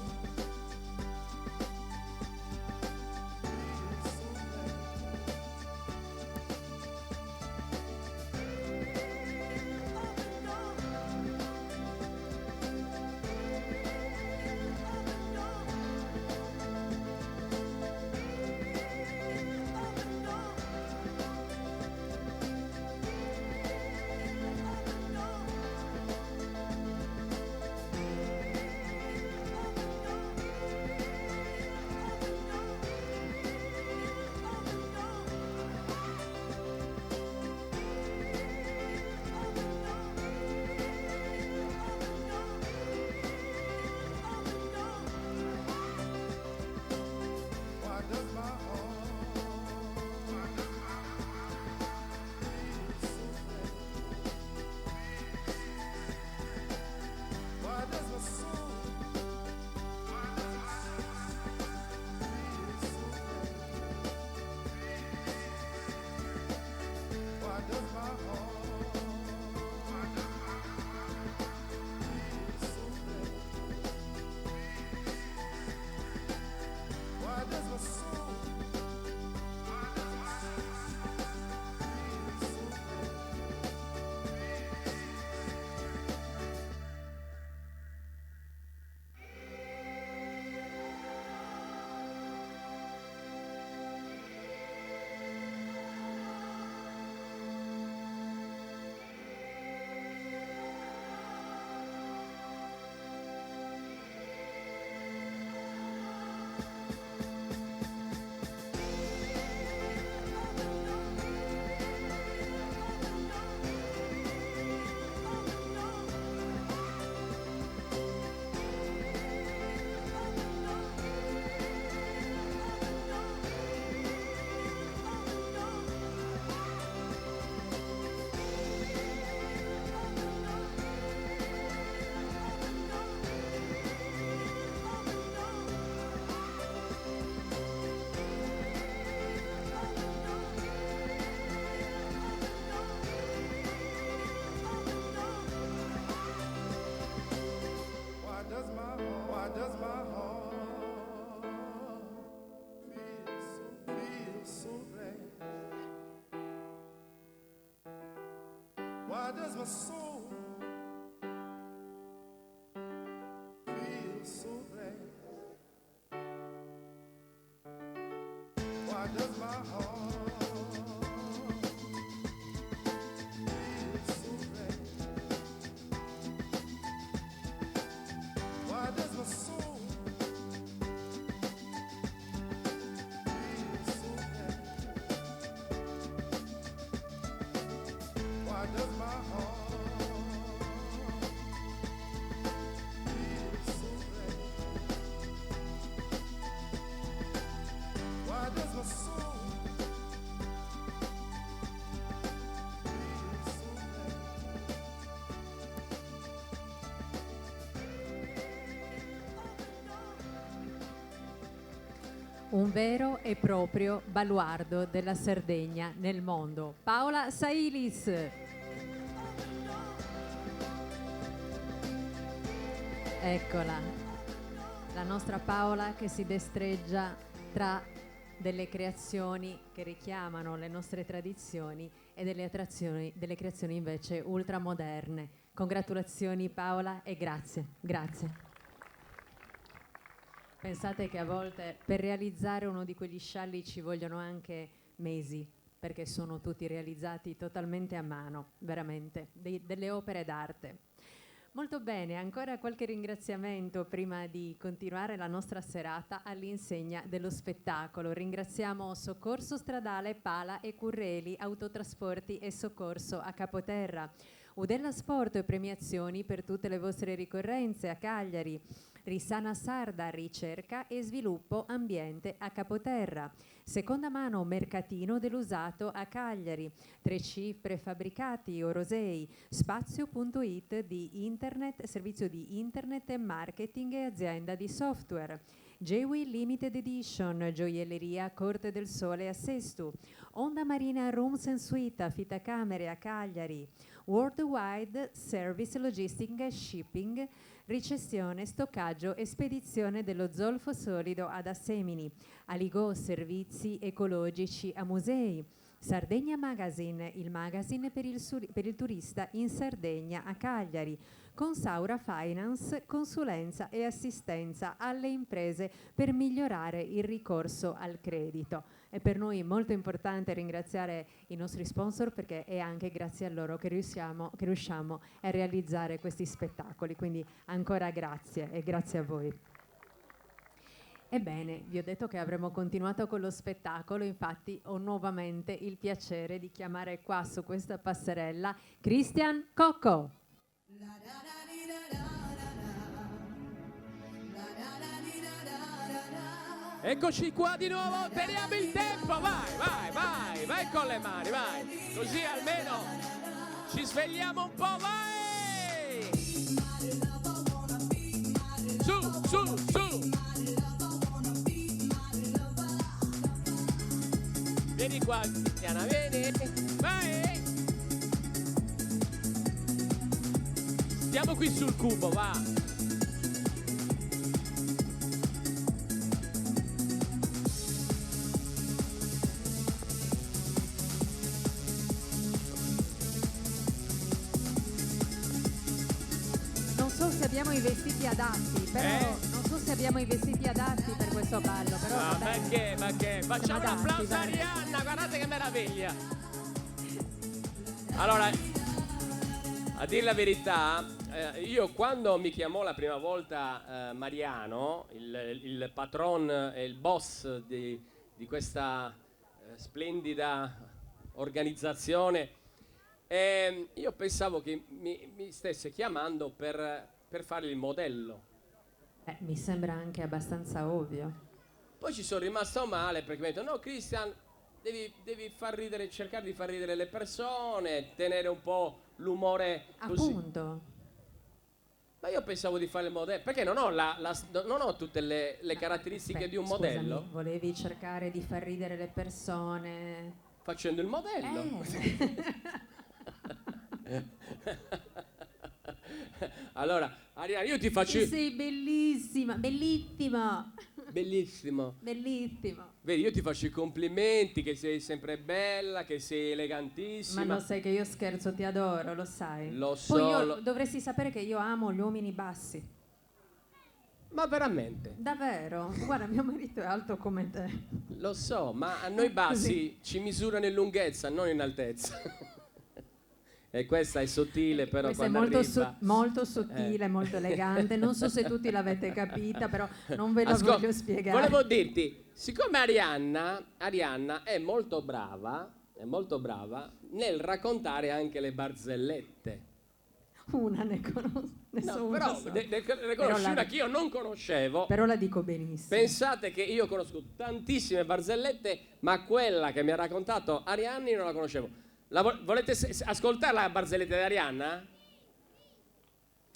Why does my soul feel so bad? Why does my heart feel so bad? Why does my soul feel so bad? Why does my heart feel so bad? Why does my soul feel so bad? Un vero e proprio baluardo della Sardegna nel mondo. Paola Sailis. Eccola, la nostra Paola che si destreggia tra delle creazioni che richiamano le nostre tradizioni e delle creazioni invece ultramoderne. Congratulazioni Paola e grazie, grazie. Pensate che a volte per realizzare uno di quegli scialli ci vogliono anche mesi, perché sono tutti realizzati totalmente a mano, veramente, delle opere d'arte. Molto bene, ancora qualche ringraziamento prima di continuare la nostra serata all'insegna dello spettacolo. Ringraziamo Soccorso Stradale, Pala e Curreli, Autotrasporti e Soccorso a Capoterra, Udella Sport e premiazioni per tutte le vostre ricorrenze a Cagliari, Risana Sarda, ricerca e sviluppo ambiente a Capoterra, Seconda Mano Mercatino dell'usato a Cagliari, 3C Prefabbricati Orosei, Spazio.it di internet, servizio di internet e marketing e azienda di software, Jewi Limited Edition, gioielleria Corte del Sole a Sestu, Onda Marina Rooms and Suite, affittacamere a Cagliari, Worldwide Service Logistic e Shipping, ricezione, stoccaggio e spedizione dello zolfo solido ad Assemini, Aligo servizi ecologici a musei, Sardegna Magazine, il magazine per il turista in Sardegna a Cagliari, Consaura Finance, consulenza e assistenza alle imprese per migliorare il ricorso al credito. È per noi molto importante ringraziare i nostri sponsor perché è anche grazie a loro che riusciamo a realizzare questi spettacoli, quindi ancora grazie e grazie a voi. Ebbene, vi ho detto che avremmo continuato con lo spettacolo, infatti ho nuovamente il piacere di chiamare qua su questa passerella Christian Cocco. Eccoci qua di nuovo, teniamo il tempo, vai con le mani, vai, così almeno ci svegliamo un po', vai! Su! Vieni qua, Diana, vieni, vai! Stiamo qui sul cubo, va! Non so se abbiamo i vestiti adatti, però non so se abbiamo i vestiti adatti per questo ballo, però vabbè. Ma che? Facciamo un applauso a Arianna, guardate che meraviglia! Allora, a dire la verità, io quando mi chiamò la prima volta Mariano, il patron e il boss di questa splendida organizzazione, io pensavo che mi stesse chiamando per fare il modello. Mi sembra anche abbastanza ovvio. Poi ci sono rimasto male perché mi ha detto no Christian, devi far ridere, cercare di far ridere le persone, tenere un po' l'umore così. Appunto. Ma io pensavo di fare il modello, perché non ho tutte le caratteristiche di un modello. Volevi cercare di far ridere le persone facendo il modello. Allora, Arianna, io ti faccio... Sei bellissima, bellissimo. Bellissimo. Bellissimo. Vedi, io ti faccio i complimenti, che sei sempre bella, che sei elegantissima. Ma lo sai che io scherzo, ti adoro, lo sai. Lo so. Poi dovresti sapere che io amo gli uomini bassi. Ma veramente? Davvero? Guarda, mio marito è alto come te. Lo so, ma a noi bassi ci misurano in lunghezza, non in altezza. E questa è sottile, però Questa è quando molto, arriva... molto sottile, molto elegante. Non so se tutti l'avete capita, però non ve la voglio spiegare. Volevo dirti, siccome Arianna è molto brava nel raccontare anche le barzellette. Una ne conosco, No, però ne conosci una che io non conoscevo. Però la dico benissimo. Pensate che io conosco tantissime barzellette, ma quella che mi ha raccontato Arianni non la conoscevo. Volete ascoltare la barzelletta di Arianna?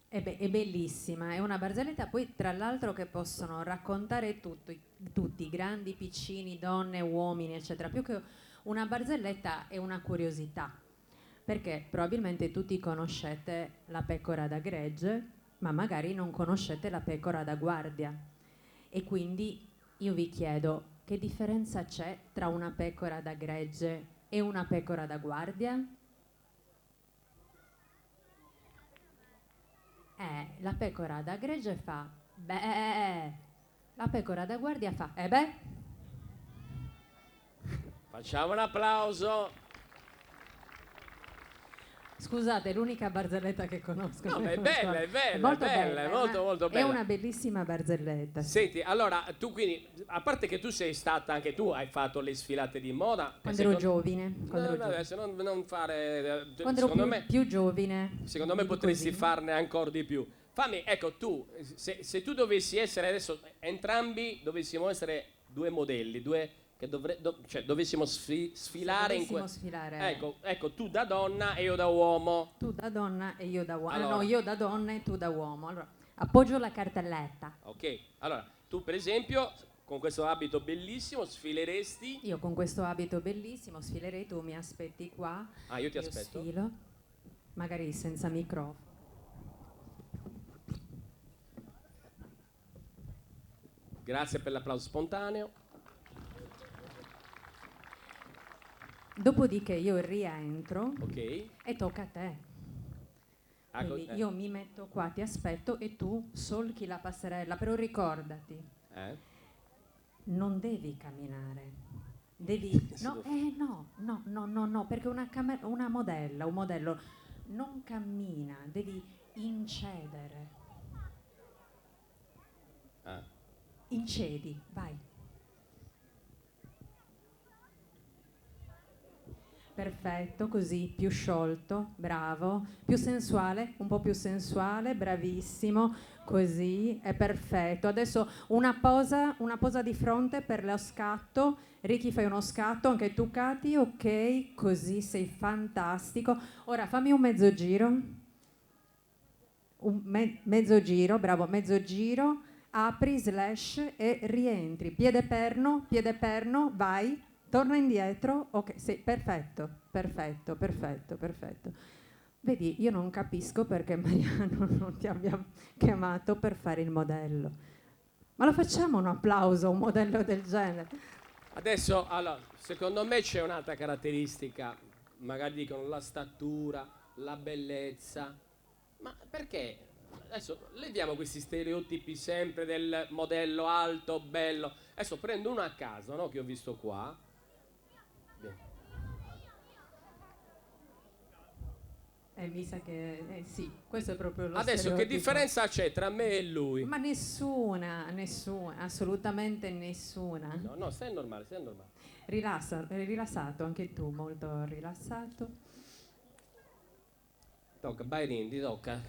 È bellissima, è una barzelletta poi tra l'altro che possono raccontare tutti, grandi, piccini, donne, uomini, eccetera. Più che una barzelletta è una curiosità, perché probabilmente tutti conoscete la pecora da gregge, ma magari non conoscete la pecora da guardia. E quindi io vi chiedo, che differenza c'è tra una pecora da gregge e una pecora da guardia? La pecora da gregge fa beh, la pecora da guardia fa beh. Facciamo un applauso. Scusate, è l'unica barzelletta che conosco. No, ma è bella, è molto bella, è molto bella. È una bellissima barzelletta. Senti, allora, tu quindi, a parte che tu sei stata, anche tu hai fatto le sfilate di moda. Quando ero giovine. Adesso non fare... Quando ero più giovane. Secondo me potresti farne ancora di più. Fammi, ecco, tu, se tu dovessi essere adesso, entrambi dovessimo essere due modelli, che cioè dovessimo sfilare in sfilare. Ecco, tu da donna e io da uomo. Tu da donna e io da uomo. Allora. No, io da donna e tu da uomo. Allora, appoggio la cartelletta. Ok, allora, tu per esempio, con questo abito bellissimo, sfileresti... Io con questo abito bellissimo sfilerei, tu mi aspetti qua. Ah, io ti aspetto. Sfilo, magari senza microfono. Grazie per l'applauso spontaneo. Dopodiché io rientro Ok. e tocca a te. Quindi io mi metto qua, ti aspetto e tu solchi la passerella, però ricordati, non devi camminare, devi... No, perché un modello non cammina, devi incedere. Incedi, vai. Perfetto, così, più sciolto, bravo, più sensuale, un po' più sensuale, bravissimo, così, è perfetto. Adesso una posa di fronte per lo scatto. Ricky, fai uno scatto, anche tu Katy, ok, così sei fantastico. Ora fammi un mezzo giro. Mezzo giro, bravo, mezzo giro, apri, slash e rientri. Piede perno, vai. Torna indietro, ok, sì, perfetto. Vedi, io non capisco perché Mariano non ti abbia chiamato per fare il modello. Ma lo facciamo un applauso a un modello del genere? Adesso, allora, secondo me c'è un'altra caratteristica, magari dicono la statura, la bellezza, ma perché? Adesso leviamo questi stereotipi sempre del modello alto, bello. Adesso prendo uno a caso, no, che ho visto qua. Mi sa che sì, questo è proprio lo Adesso stereotipo. che differenza c'è tra me e lui? Ma nessuna, assolutamente nessuna. No, stai normale. Rilassato, anche tu, molto rilassato. Tocca, Bairin, ti tocca.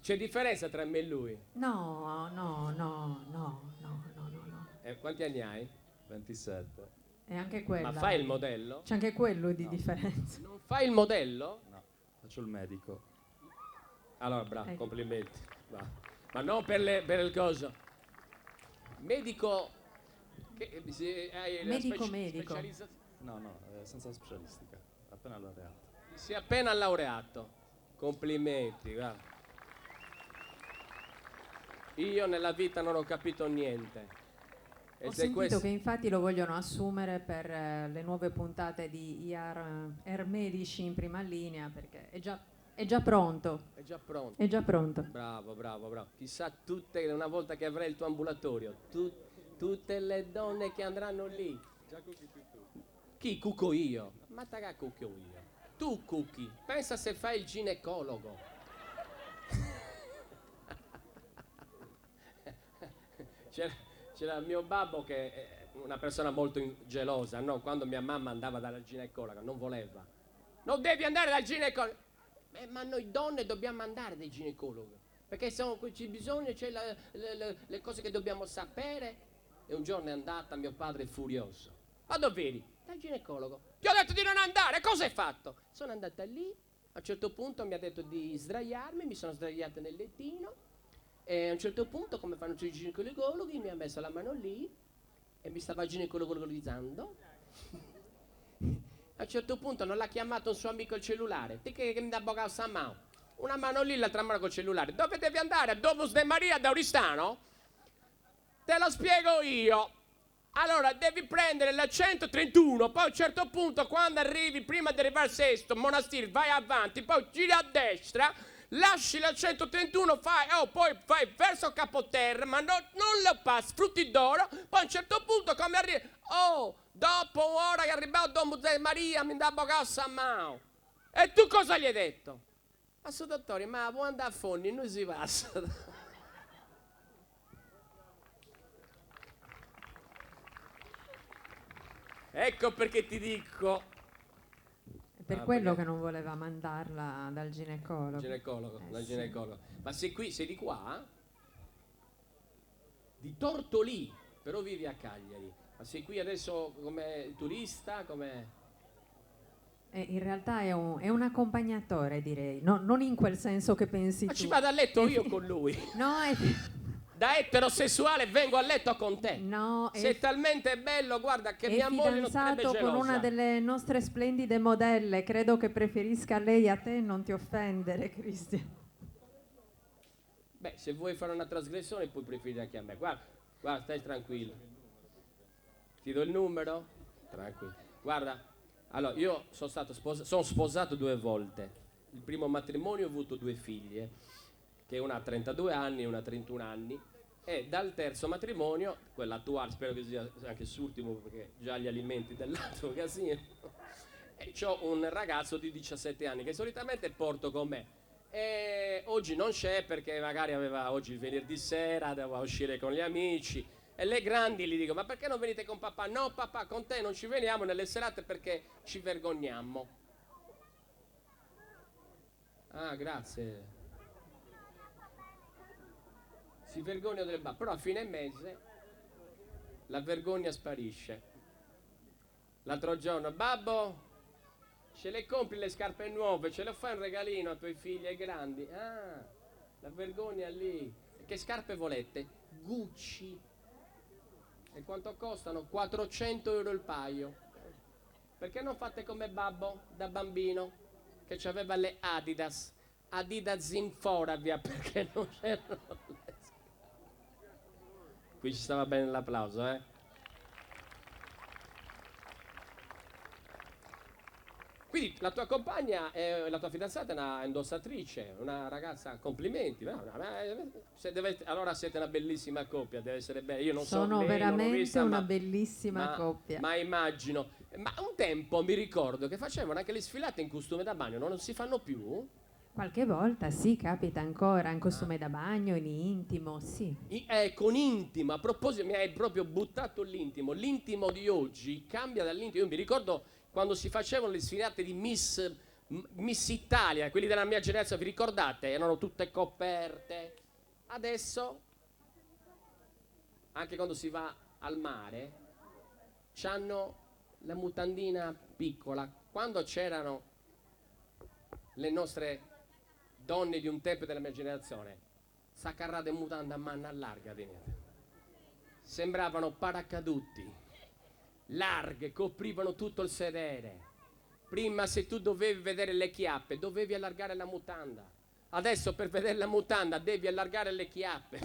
C'è differenza tra me e lui? No. Quanti anni hai? 27. E anche quella. Ma fai il modello? C'è anche quello di differenza. Non fai il modello? No, faccio il medico. Allora, bravo, complimenti. Va. Ma non per il coso. Medico... Medico. No, senza specialistica. Appena laureato. Si è appena laureato. Complimenti, va. Io nella vita non ho capito niente. E Ho se sentito questo- che infatti lo vogliono assumere per le nuove puntate di IR Medici in prima linea, perché è già pronto. È già pronto. È già pronto. Bravo, bravo, bravo. Chissà tutte, una volta che avrai il tuo ambulatorio, tutte le donne che andranno lì. Già cucchi più tu. Chi cuco io? Ma taga cucchio io. Tu cucchi. Pensa se fai il ginecologo. C'era il mio babbo che è una persona molto gelosa, no? Quando mia mamma andava dalla ginecologa, non voleva. Non devi andare dal ginecologo. Ma noi donne dobbiamo andare dal ginecologo. Perché c'è bisogno, c'è le cose che dobbiamo sapere. E un giorno è andata, mio padre è furioso. Ma dove eri? Dal ginecologo. Ti ho detto di non andare, cosa hai fatto? Sono andata lì, a un certo punto mi ha detto di sdraiarmi, mi sono sdraiata nel lettino. E a un certo punto, come fanno tutti i ginecologhi, mi ha messo la mano lì e mi stava ginecologizzando. A un certo punto non l'ha chiamato un suo amico il cellulare. Te che mi dà boga a mano. Una mano lì, l'altra mano col cellulare. Dove devi andare? A Domus de Maria da Oristano? Te lo spiego io. Allora, devi prendere la 131, poi a un certo punto, quando arrivi, prima di arrivare al sesto monastero, vai avanti, poi giri a destra, lasci la 131, poi fai verso Capoterra, ma non lo passi, frutti d'oro, poi a un certo punto, come arrivi, dopo un'ora che è arrivato Don Museo Maria, mi dà bogassa a mano. E tu cosa gli hai detto? Ma su dottore, ma vuoi andare a fondi, noi si passa. Ecco perché ti dico. È per quello che non voleva mandarla dal ginecologo. Dal Sì. ginecologo. Ma sei di qua? Di Tortolì, però vivi a Cagliari. Ma sei qui adesso come turista, come... In realtà è un accompagnatore, direi. Non in quel senso che pensi Ma tu. ci vado a letto io con lui. No, Da eterosessuale vengo a letto con te. No, sei talmente bello, guarda, che è mia moglie non sarebbe fidanzato gelosa. con una delle nostre splendide modelle. Credo che preferisca lei a te, non ti offendere, Cristian. Beh, se vuoi fare una trasgressione puoi preferire anche a me. Guarda, stai tranquillo. Ti do il numero? Tranquillo. Guarda, allora, io sono sposato 2 volte. Il primo matrimonio ho avuto 2 figlie, che una ha 32 anni e una ha 31 anni. E dal terzo matrimonio, quella attuale, spero che sia anche l'ultimo perché già gli alimenti dell'altro casino, e c'ho un ragazzo di 17 anni che solitamente porto con me. E oggi non c'è perché magari aveva oggi il venerdì sera, doveva uscire con gli amici. E le grandi gli dico: ma perché non venite con papà? No papà, con te non ci veniamo nelle serate perché ci vergogniamo. Ah, grazie. Si vergogna del babbo, però a fine mese la vergogna sparisce. L'altro giorno: babbo, ce le compri le scarpe nuove, ce le fai un regalino a tuoi figli e grandi? Ah, la vergogna lì. Che scarpe volete? Gucci. E quanto costano? 400 euro il paio. Perché non fate come babbo da bambino che aveva le Adidas Zinforavia, perché non c'erano le... Qui ci stava bene l'applauso, eh? Quindi la tua compagna, la tua fidanzata è una indossatrice, una ragazza, complimenti. Allora siete una bellissima coppia, deve essere bella. Io non Sono so, veramente vista, una bellissima coppia. Ma immagino. Ma un tempo mi ricordo che facevano anche le sfilate in costume da bagno, non si fanno più? Qualche volta sì, capita ancora, in costume da bagno, in intimo, sì. Con intimo, a proposito, mi hai proprio buttato l'intimo. L'intimo di oggi cambia dall'intimo. Io mi ricordo quando si facevano le sfilate di Miss Italia, quelli della mia generazione, vi ricordate? Erano tutte coperte. Adesso, anche quando si va al mare, c'hanno la mutandina piccola. Quando c'erano le nostre donne di un tempo della mia generazione, saccarrate mutande a manna larga, sembravano paracaduti, larghe, coprivano tutto il sedere. Prima, se tu dovevi vedere le chiappe, dovevi allargare la mutanda. Adesso per vedere la mutanda devi allargare le chiappe.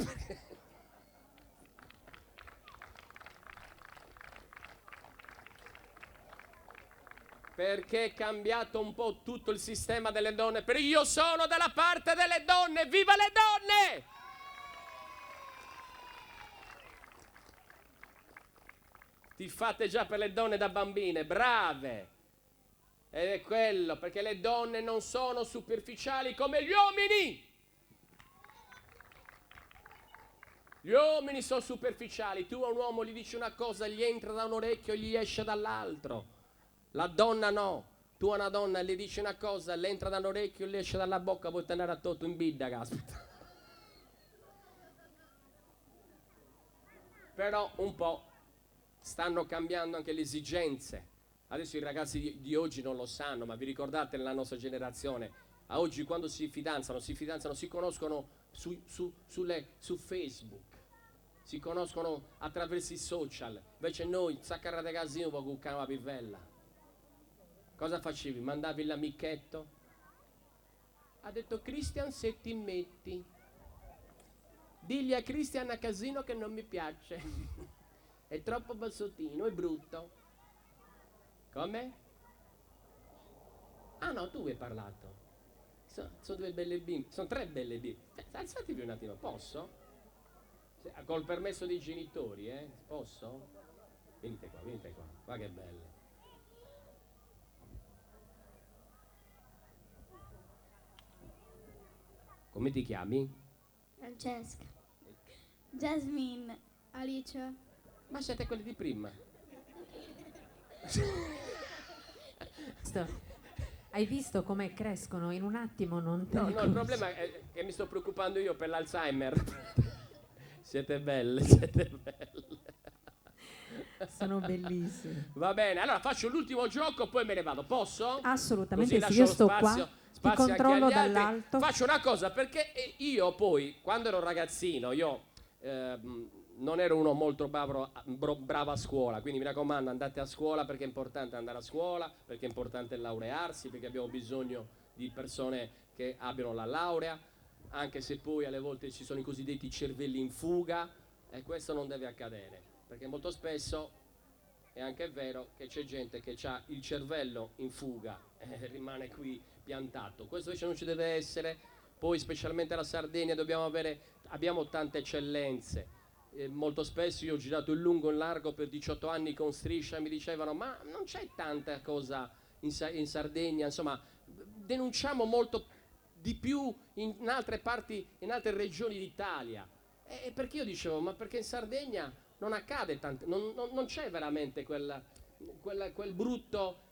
Perché è cambiato un po' tutto il sistema delle donne. Per io sono dalla parte delle donne. Viva le donne! Ti fate già per le donne da bambine, brave! Ed è quello, perché le donne non sono superficiali come gli uomini! Gli uomini sono superficiali. Tu a un uomo gli dici una cosa, gli entra da un orecchio e gli esce dall'altro. La donna no. Tu a una donna le dici una cosa, le entra da un orecchio e le esce dalla bocca, vuoi tenere a tutto in bidda, caspita. Però un po' stanno cambiando anche le esigenze. Adesso i ragazzi di oggi non lo sanno, ma vi ricordate nella nostra generazione? A oggi quando si fidanzano, si conoscono su Facebook, si conoscono attraverso i social. Invece noi, saccarra de casino, con una pivella. Cosa facevi? Mandavi l'amichetto? Ha detto Christian se ti metti. Digli a Christian a casino che non mi piace. È troppo bassottino, è brutto. Come? Ah no, tu hai parlato. Sono due belle bimbe, sono tre belle bimbe. Alzatevi un attimo, posso? Col permesso dei genitori, Posso? Venite qua, guarda che belle. Come ti chiami? Francesca. Jasmine. Alice. Ma siete quelli di prima. Hai visto come crescono? In un attimo non te No, ne il accorgi. problema è che mi sto preoccupando io per l'Alzheimer. Siete belle, siete belle. Sono bellissime. Va bene, allora faccio l'ultimo gioco, poi me ne vado. Posso? Assolutamente Così sì, io lascio sto spazio, qua, ti spazio anche controllo agli altri. dall'alto. Faccio una cosa, perché io poi, quando ero ragazzino, io non ero uno molto bravo a scuola, quindi mi raccomando, andate a scuola perché è importante andare a scuola, perché è importante laurearsi, perché abbiamo bisogno di persone che abbiano la laurea, anche se poi alle volte ci sono i cosiddetti cervelli in fuga, e questo non deve accadere, perché molto spesso è anche vero che c'è gente che ha il cervello in fuga e rimane qui piantato. Questo invece non ci deve essere. Poi specialmente alla Sardegna abbiamo tante eccellenze. Molto spesso io ho girato in lungo e in largo per 18 anni con Striscia e mi dicevano ma non c'è tanta cosa in Sardegna, insomma denunciamo molto di più in altre parti, in altre regioni d'Italia. E perché io dicevo ma perché in Sardegna non accade tanto, non c'è veramente quel brutto.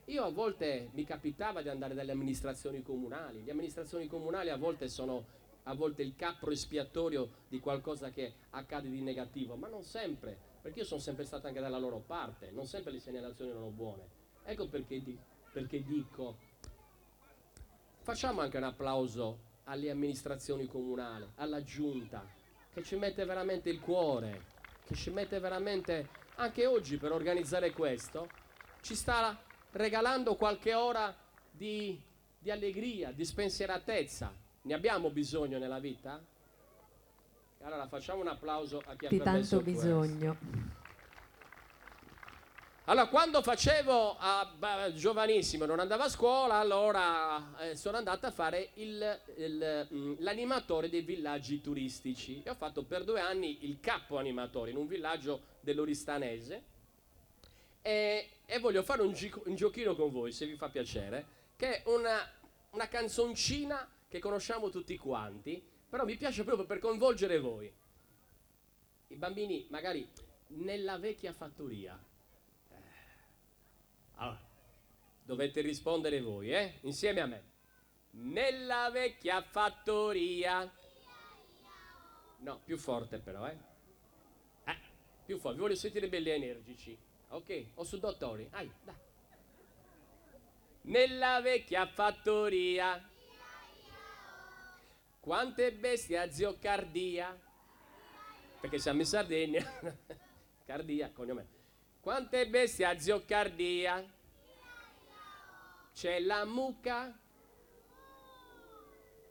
Io a volte mi capitava di andare dalle amministrazioni comunali. Le amministrazioni comunali a volte sono il capro espiatorio di qualcosa che accade di negativo, ma non sempre, perché io sono sempre stato anche dalla loro parte, non sempre le segnalazioni erano buone. Ecco perché dico, facciamo anche un applauso alle amministrazioni comunali, alla giunta, che ci mette veramente il cuore, che ci mette veramente, anche oggi per organizzare questo, ci sta regalando qualche ora di allegria, di spensieratezza. Ne abbiamo bisogno nella vita? Allora facciamo un applauso a chi ha Di permesso tanto questo. bisogno. Allora, quando facevo giovanissimo, non andavo a scuola, allora sono andato a fare l'animatore dei villaggi turistici. E ho fatto per 2 anni il capo animatore in un villaggio dell'Oristanese. E voglio fare un giochino con voi, se vi fa piacere, che è una canzoncina che conosciamo tutti quanti, però mi piace proprio per coinvolgere voi. I bambini, magari, nella vecchia fattoria. Allora, dovete rispondere voi, insieme a me. Nella vecchia fattoria. No, più forte però, più forte, vi voglio sentire belli energici. Ok, o su dottori. Dai. Nella vecchia fattoria. Quante bestie a zio Cardia? Perché siamo in Sardegna. Cardia, cognome. Quante bestie a zio Cardia? C'è la mucca.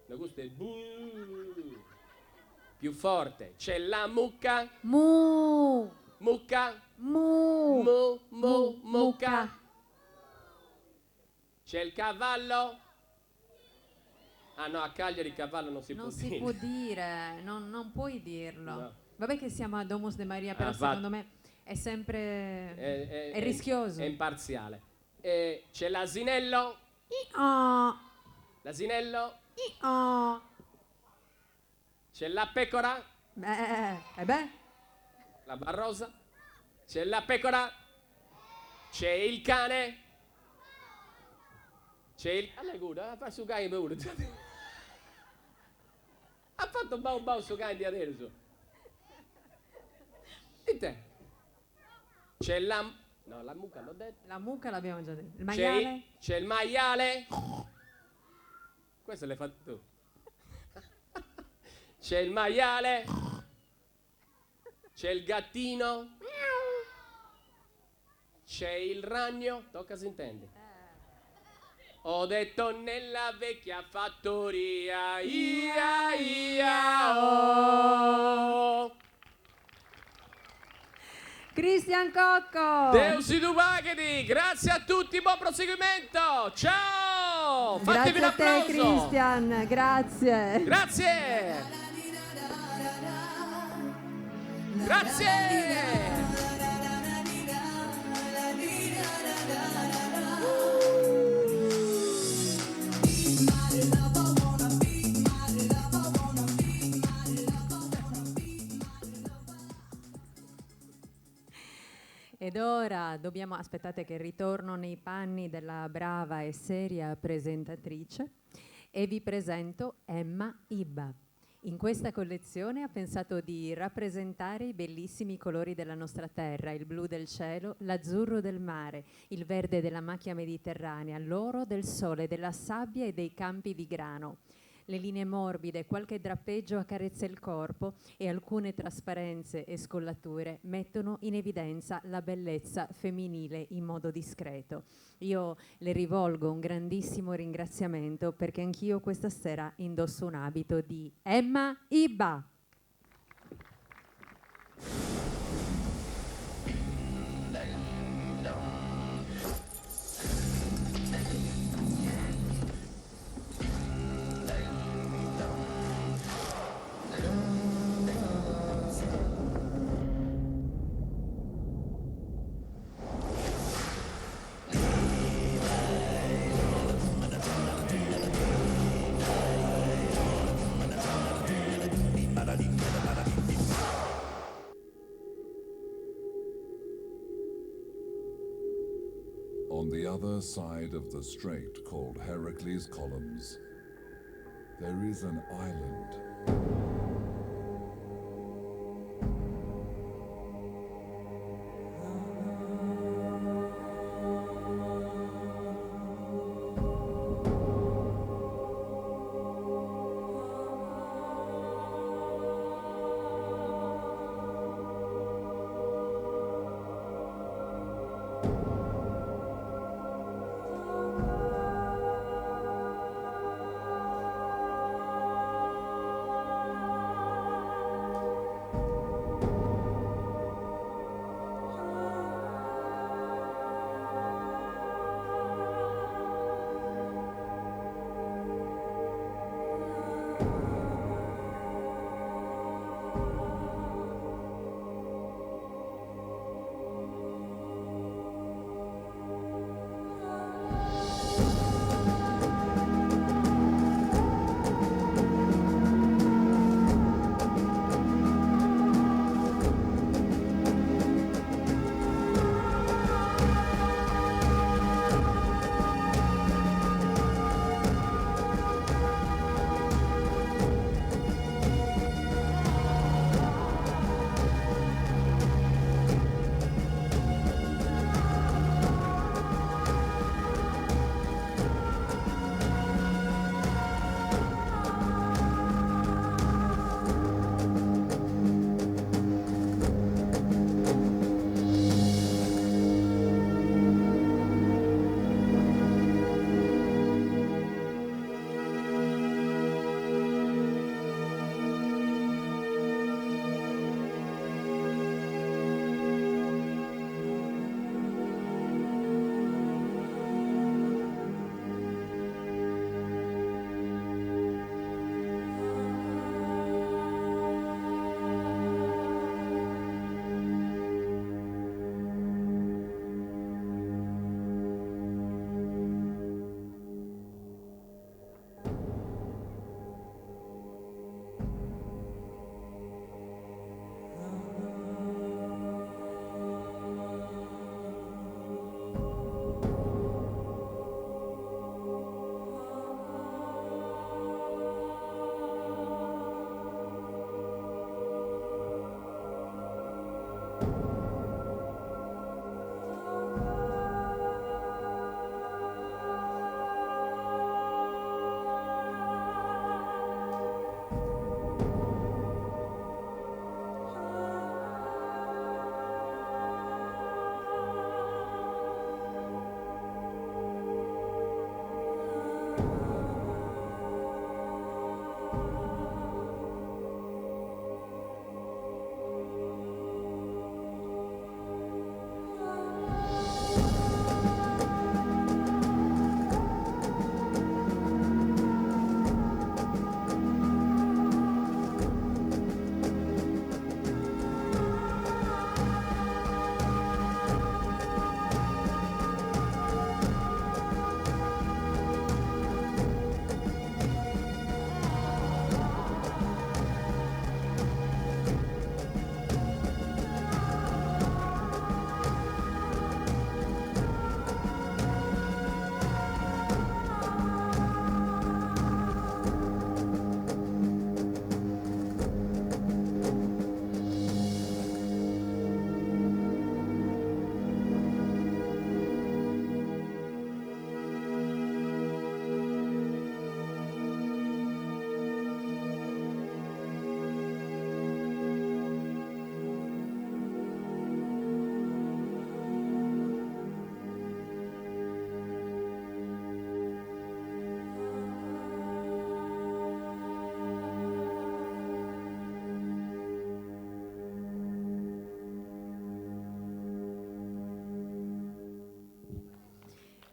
No, questo è buh. Più forte. C'è la mucca. Mu. Mucca. Mu. Mucca. C'è il cavallo? Ah no, a Cagliari il cavallo non si Non può si dire. può dire, non puoi dirlo. No. Vabbè che siamo a Domus de Maria, però secondo me è sempre è rischioso. È imparziale. C'è l'asinello? Oh, L'asinello? oh. C'è la pecora? Beh. La barrosa? C'è la pecora? C'è il cane? C'è il... fa su cane pure. Ha fatto bau bau su cane di adesso. Dite. C'è la... No, la mucca l'ho detto. La mucca l'abbiamo già detto. Il maiale? C'è il maiale? Questo l'hai fatto tu. C'è il maiale? C'è il gattino? C'è il ragno? Tocca si intende. Ho detto nella vecchia fattoria, ia ia oh. Cristian Cocco! Deusi Dubaghedi, grazie a tutti, buon proseguimento! Ciao! Fatevi Grazie un a te applauso! Cristian, grazie! Grazie! Grazie! Ed ora dobbiamo, aspettate che ritorno nei panni della brava e seria presentatrice e vi presento Emma Ibba. In questa collezione ha pensato di rappresentare i bellissimi colori della nostra terra, il blu del cielo, l'azzurro del mare, il verde della macchia mediterranea, l'oro del sole, della sabbia e dei campi di grano. Le linee morbide, qualche drappeggio accarezza il corpo e alcune trasparenze e scollature mettono in evidenza la bellezza femminile in modo discreto. Io le rivolgo un grandissimo ringraziamento perché anch'io questa sera indosso un abito di Emma Ibba. On the other side of the strait called Heracles Columns, there is an island.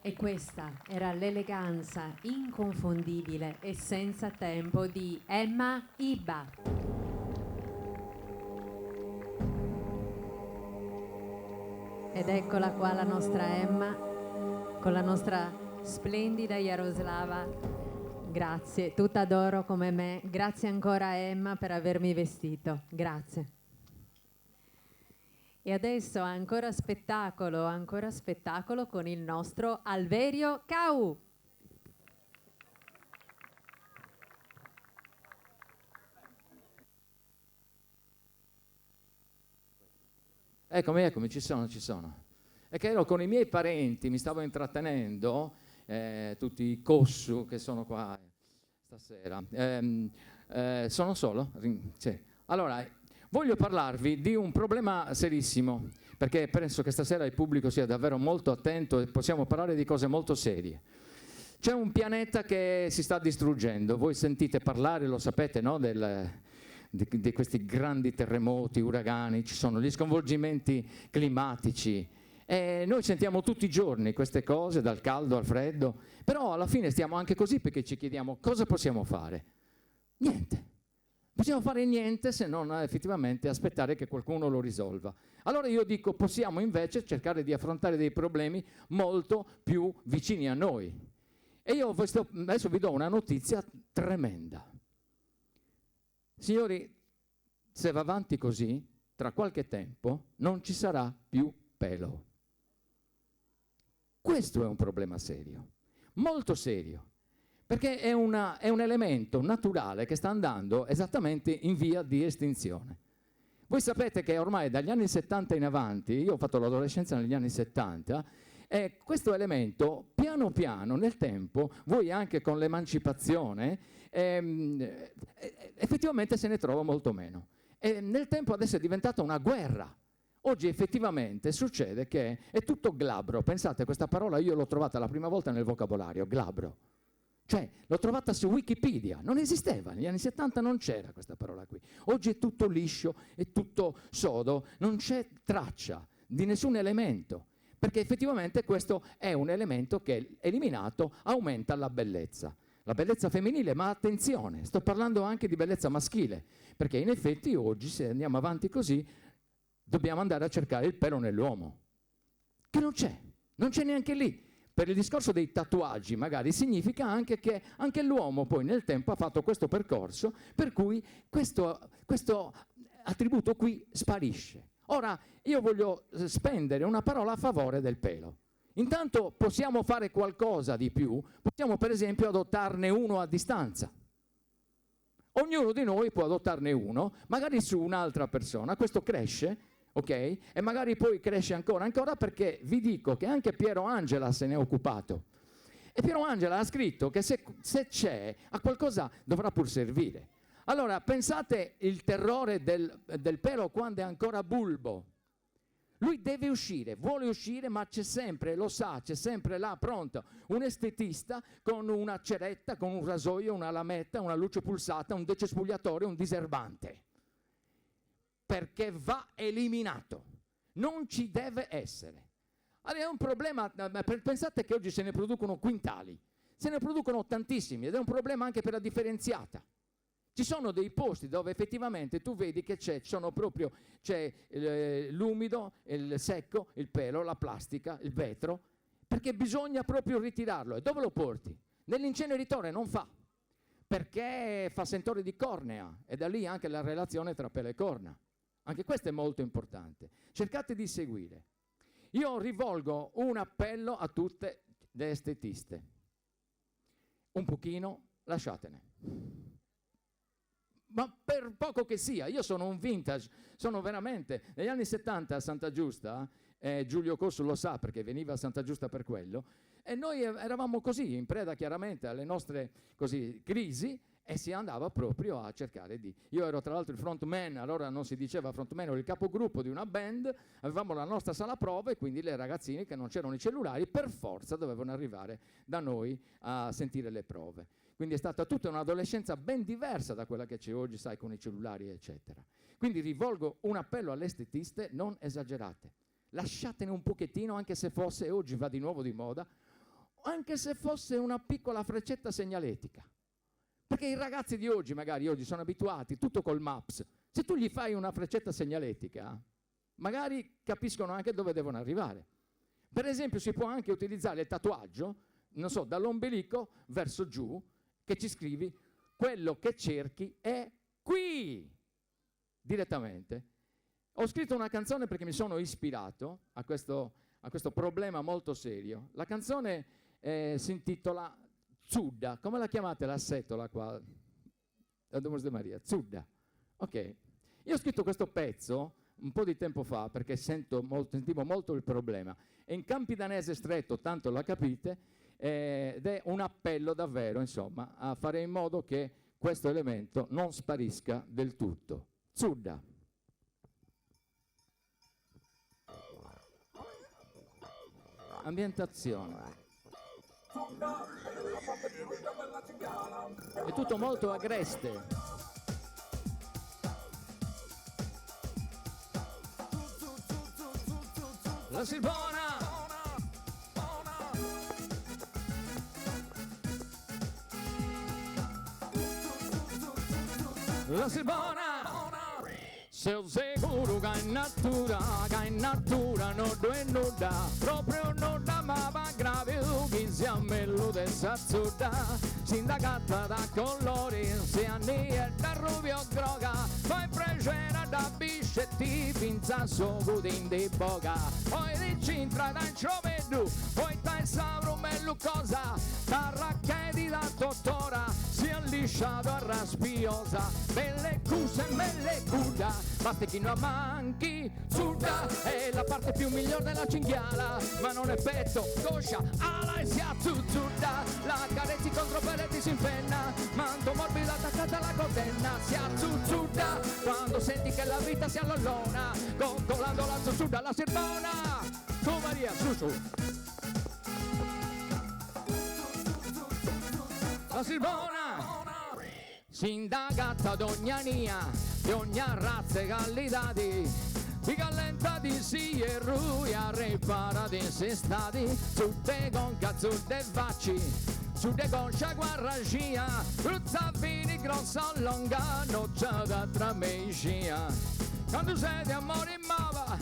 E questa era l'eleganza inconfondibile e senza tempo di Emma Iba. Ed eccola qua la nostra Emma con la nostra splendida Jaroslava. Grazie, tutta d'oro come me. Grazie ancora Emma per avermi vestito. Grazie. E adesso ancora spettacolo con il nostro Alverio Cau. Eccomi, ci sono. È che ero con i miei parenti, mi stavo intrattenendo, tutti i Cossu che sono qua stasera. Sono solo? Sì. Allora, voglio parlarvi di un problema serissimo, perché penso che stasera il pubblico sia davvero molto attento e possiamo parlare di cose molto serie. C'è un pianeta che si sta distruggendo, voi sentite parlare, lo sapete, no? Di questi grandi terremoti, uragani, ci sono gli sconvolgimenti climatici e noi sentiamo tutti i giorni queste cose, dal caldo al freddo, però alla fine stiamo anche così perché ci chiediamo cosa possiamo fare. Niente. Possiamo fare niente se non effettivamente aspettare che qualcuno lo risolva. Allora io dico, possiamo invece cercare di affrontare dei problemi molto più vicini a noi. E io adesso vi do una notizia tremenda. Signori, se va avanti così, tra qualche tempo non ci sarà più pelo. Questo è un problema serio, molto serio. Perché è un elemento naturale che sta andando esattamente in via di estinzione. Voi sapete che ormai dagli anni 70 in avanti, io ho fatto l'adolescenza negli anni 70, e questo elemento piano piano nel tempo, voi anche con l'emancipazione, effettivamente se ne trova molto meno. E nel tempo adesso è diventata una guerra. Oggi effettivamente succede che è tutto glabro. Pensate, questa parola io l'ho trovata la prima volta nel vocabolario, glabro. Cioè, l'ho trovata su Wikipedia, non esisteva, negli anni 70 non c'era questa parola qui. Oggi è tutto liscio, è tutto sodo, non c'è traccia di nessun elemento, perché effettivamente questo è un elemento che, eliminato, aumenta la bellezza femminile, ma attenzione, sto parlando anche di bellezza maschile, perché in effetti oggi, se andiamo avanti così, dobbiamo andare a cercare il pelo nell'uomo, che non c'è neanche lì. Per il discorso dei tatuaggi magari significa anche che anche l'uomo poi nel tempo ha fatto questo percorso per cui questo attributo qui sparisce. Ora io voglio spendere una parola a favore del pelo. Intanto possiamo fare qualcosa di più, possiamo per esempio adottarne uno a distanza. Ognuno di noi può adottarne uno, magari su un'altra persona, questo cresce. Ok? E magari poi cresce ancora perché vi dico che anche Piero Angela se ne è occupato. E Piero Angela ha scritto che se c'è, a qualcosa dovrà pur servire. Allora, pensate il terrore del pelo quando è ancora bulbo. Lui deve uscire, vuole uscire, ma c'è sempre, lo sa, c'è sempre là pronto un estetista con una ceretta, con un rasoio, una lametta, una luce pulsata, un decespugliatore, un diserbante. Perché va eliminato, non ci deve essere. Allora è un problema, pensate che oggi se ne producono quintali, se ne producono tantissimi ed è un problema anche per la differenziata. Ci sono dei posti dove effettivamente tu vedi che c'è l'umido, il secco, il pelo, la plastica, il vetro, perché bisogna proprio ritirarlo. E dove lo porti? Nell'inceneritore non fa, perché fa sentore di cornea e da lì anche la relazione tra pelo e corna. Anche questo è molto importante. Cercate di seguire. Io rivolgo un appello a tutte le estetiste. Un pochino lasciatene. Ma per poco che sia, io sono un vintage, sono veramente... Negli anni 70 a Santa Giusta, Giulio Cossu lo sa perché veniva a Santa Giusta per quello, e noi eravamo così, in preda chiaramente alle nostre crisi, e si andava proprio a cercare di... Io ero tra l'altro il frontman, allora non si diceva frontman, ero il capogruppo di una band, avevamo la nostra sala prove e quindi le ragazzine che non c'erano i cellulari per forza dovevano arrivare da noi a sentire le prove. Quindi è stata tutta un'adolescenza ben diversa da quella che c'è oggi, sai, con i cellulari eccetera. Quindi rivolgo un appello alle estetiste, non esagerate. Lasciatene un pochettino, anche se fosse, oggi va di nuovo di moda, anche se fosse una piccola freccetta segnaletica. Perché i ragazzi di oggi, magari oggi, sono abituati tutto col Maps. Se tu gli fai una freccetta segnaletica, magari capiscono anche dove devono arrivare. Per esempio si può anche utilizzare il tatuaggio, non so, dall'ombelico verso giù, che ci scrivi quello che cerchi è qui, direttamente. Ho scritto una canzone perché mi sono ispirato a questo problema molto serio. La canzone si intitola Zudda. Come la chiamate la setola qua? Da Domus de Maria, Zudda. Ok. Io ho scritto questo pezzo un po' di tempo fa perché sentivo molto il problema. È in campidanese stretto, tanto la capite, ed è un appello davvero, insomma, a fare in modo che questo elemento non sparisca del tutto. Zudda. Ambientazione. È tutto molto agreste. La Silvona! La Silvona! Sei sicuro che in natura non è nuda, proprio nuda ma va grave, che siamo l'udessa zudda, sindacata da colori, si annia da rubio groga, poi pregera da biscetti, pinza su budin di boga, poi ricintra da inciovedu, poi tai sauro mellu cosa, tarracchedi da tottora, si è lisciato a raspiosa, belle cuse e belle cuda. Basta chi non manchi, Zudda è la parte più migliore della cinghiala, ma non è petto, coscia, ala e sia Zudda, la carezzi contro pelle ti si impenna, manto morbido attaccata alla codenna, sia Zudda, quando senti che la vita si allollona, coccolando la Zudda, la Silvona, tu Maria, su. La Silvona, sindacata d'ogni di ogni razza e qualitati, di callentati sì e rui a riparati si stati, tutte con cazzo de vacci, tutte con sciaguarragia, fruzza vini grossa longa, noccia da tramecia, quando sei di amore in mava,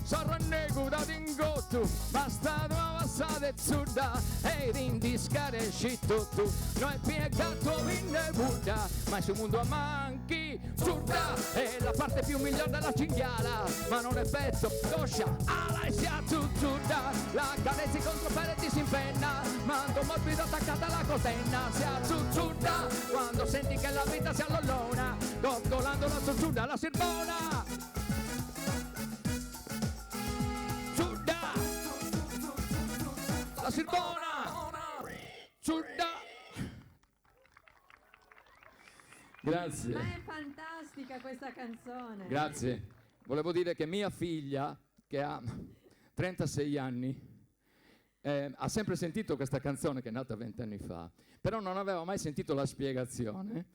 sarà neguta d'ingotto, basta tua passata Zudda, ed indiscare tutto, noi piegato vinne Buddha, ma sul mondo a manchi, Zudda è la parte più migliore della cinghiala, ma non è petto, coscia, ala e sia Zudda, la carezzi contro pelle ti si impenna, manto morbido attaccata alla cotenna, sia Zudda, quando senti che la vita si allollona, coccolando la Zudda, la Silvona. La Silvona! Zudda! Grazie. Ma è fantastica questa canzone. Grazie. Volevo dire che mia figlia, che ha 36 anni, ha sempre sentito questa canzone che è nata 20 anni fa, però non aveva mai sentito la spiegazione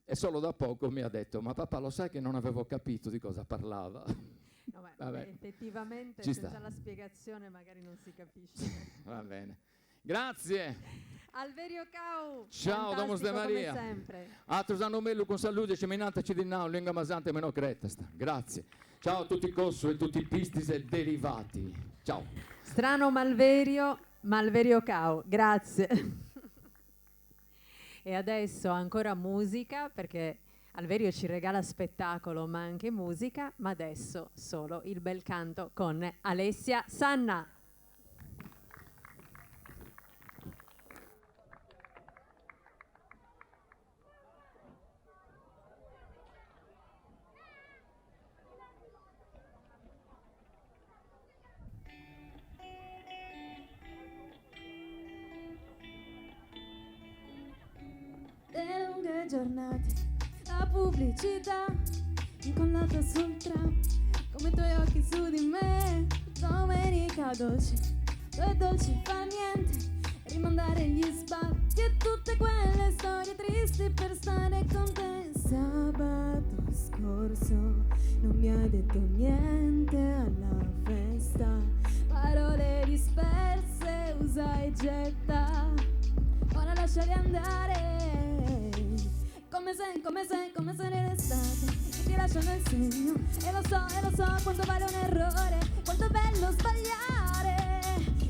e solo da poco mi ha detto: ma papà, lo sai che non avevo capito di cosa parlava? No, vabbè, effettivamente ci senza sta. la spiegazione magari non si capisce. Va bene. Grazie. Alverio Cau. Ciao, Domus de Maria. Come sempre. Altro sanno meglio con salute, ceminanta ci dinau, lingua masante meno cretesta. Grazie. Ciao a tutti i cossu e tutti i pistis e derivati. Ciao. Strano Malverio Cau. Grazie. E adesso ancora musica, perché Alverio ci regala spettacolo ma anche musica, ma adesso solo il bel canto con Alessia Sanna. Le lunghe giornate, la pubblicità incollata sul tram, come i tuoi occhi su di me. Domenica dolce, due dolci fa niente, rimandare gli sbatti e tutte quelle storie tristi per stare con te. Sabato scorso non mi hai detto niente alla festa, parole disperse usa e getta, ora lasciali andare. Come se l'estate che ti lasciano il segno. E lo so quanto vale un errore, quanto è bello sbagliare.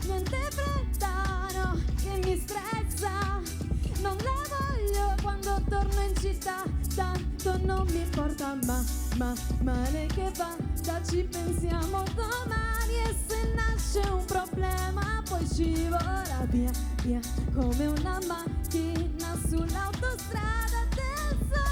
Niente fretta, no, che mi stressa. Non la voglio quando torno in città, tanto non mi importa, ma male che va, già ci pensiamo domani. E se nasce un problema poi scivola via, via, come una macchina sull'autostrada del sole.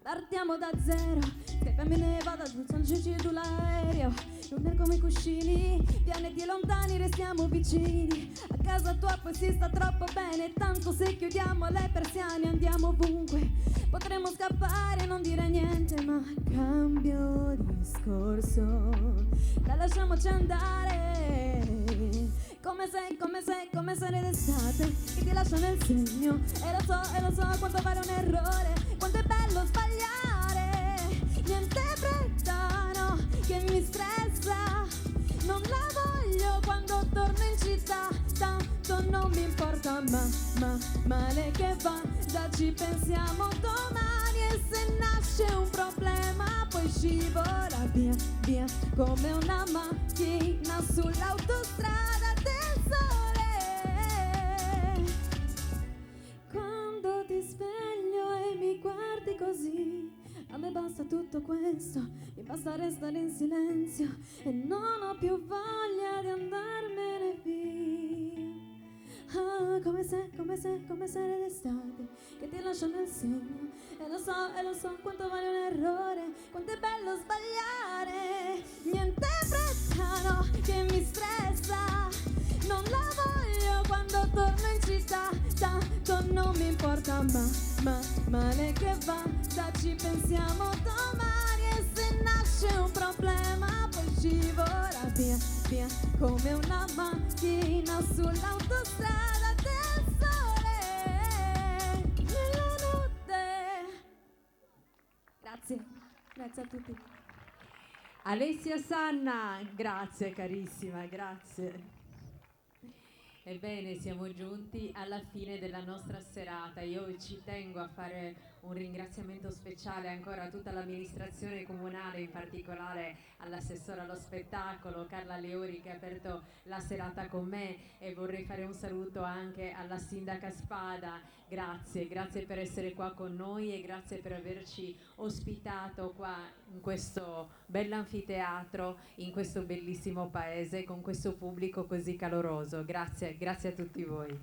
Partiamo da zero, scappamene, vado giù, San Gigi l'aereo. Non è come cuscini, pianeti lontani, restiamo vicini. A casa tua poi si sta troppo bene, tanto se chiudiamo le persiane andiamo ovunque. Potremmo scappare e non dire niente, ma cambio discorso, la lasciamoci andare. Come se l'estate che ti lascia nel segno. E lo so quanto vale un errore, quanto è bello sbagliare. Niente fretta, no, che mi stressa. Non la voglio quando torno in città, tanto non mi importa, ma male che va, già ci pensiamo domani. E se nasce un problema poi scivola via, via, come una macchina sull'autostrada del sole. Quando ti sveglio e mi guardi così, a me basta tutto questo, mi basta restare in silenzio e non ho più voglia di andarmene via. Ah, come se l'estate che ti lascia nel segno. E lo so quanto vale un errore, quanto è bello sbagliare. Niente fretta, no, che mi stressa. Non la voglio quando torno in città, tanto non mi importa, ma male che va, già ci pensiamo domani. E se nasce un problema poi scivola via, via, come una macchina sull'autostrada del sole. Nella notte. Grazie a tutti. Alessia Sanna, grazie carissima, grazie. Ebbene, siamo giunti alla fine della nostra serata. Io ci tengo a fare un ringraziamento speciale ancora a tutta l'amministrazione comunale, in particolare all'assessora allo spettacolo Carla Leori che ha aperto la serata con me, e vorrei fare un saluto anche alla sindaca Spada. Grazie per essere qua con noi e grazie per averci ospitato qua in questo bell'anfiteatro, in questo bellissimo paese, con questo pubblico così caloroso. Grazie a tutti voi.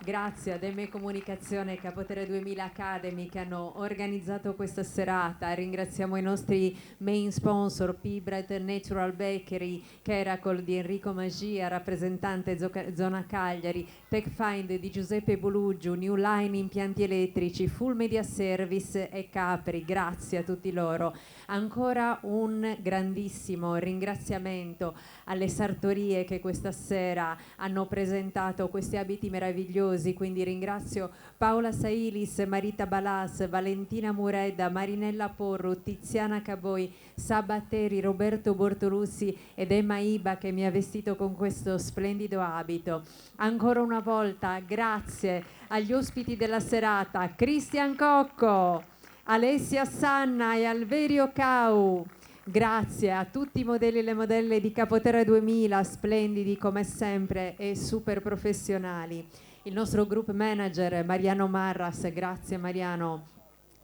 Grazie ad M Comunicazione e Capotere 2000 Academy che hanno organizzato questa serata. Ringraziamo i nostri main sponsor, Pibret Natural Bakery, Keracol di Enrico Magia, rappresentante Zona Cagliari, TechFind di Giuseppe Boluggiu, New Line Impianti Elettrici, Full Media Service e Capri. Grazie a tutti loro. Ancora un grandissimo ringraziamento alle sartorie che questa sera hanno presentato questi abiti meravigliosi. Quindi ringrazio Paola Sailis, Marita Balas, Valentina Muredda, Marinella Porru, Tiziana Caboi, Sabatteri, Roberto Bortolussi ed Emma Iba che mi ha vestito con questo splendido abito. Ancora una volta grazie agli ospiti della serata, Cristian Cocco, Alessia Sanna e Alverio Cau. Grazie a tutti i modelli e le modelle di Capoterra 2000, splendidi come sempre e super professionali. Il nostro group manager Mariano Marras, grazie Mariano.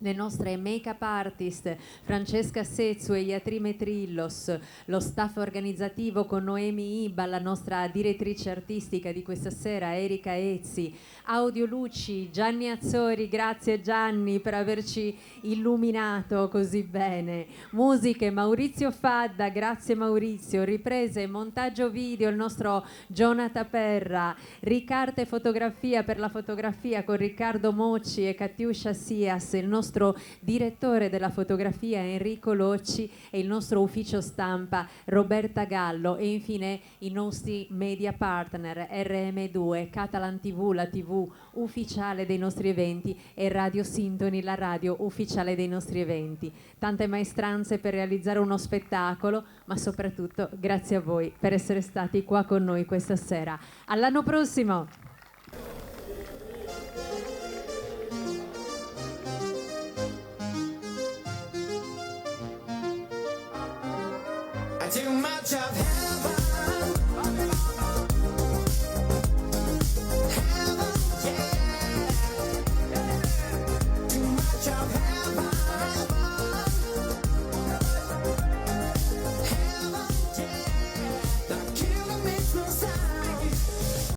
Le nostre make-up artist Francesca Sezzu e Iatrime Trillos, lo staff organizzativo con Noemi Iba, la nostra direttrice artistica di questa sera Erika Ezzi, Audio Luci, Gianni Azzori, grazie Gianni per averci illuminato così bene, musiche Maurizio Fadda, grazie Maurizio, riprese e montaggio video il nostro Jonathan Perra, ricarte e fotografia per la fotografia con Riccardo Mocci e Catiuscia Sias, il nostro nostro direttore della fotografia Enrico Locci e il nostro ufficio stampa Roberta Gallo e infine i nostri media partner RM2, Catalan TV, la TV ufficiale dei nostri eventi, e Radio Sintony, la radio ufficiale dei nostri eventi. Tante maestranze per realizzare uno spettacolo, ma soprattutto grazie a voi per essere stati qua con noi questa sera. All'anno prossimo!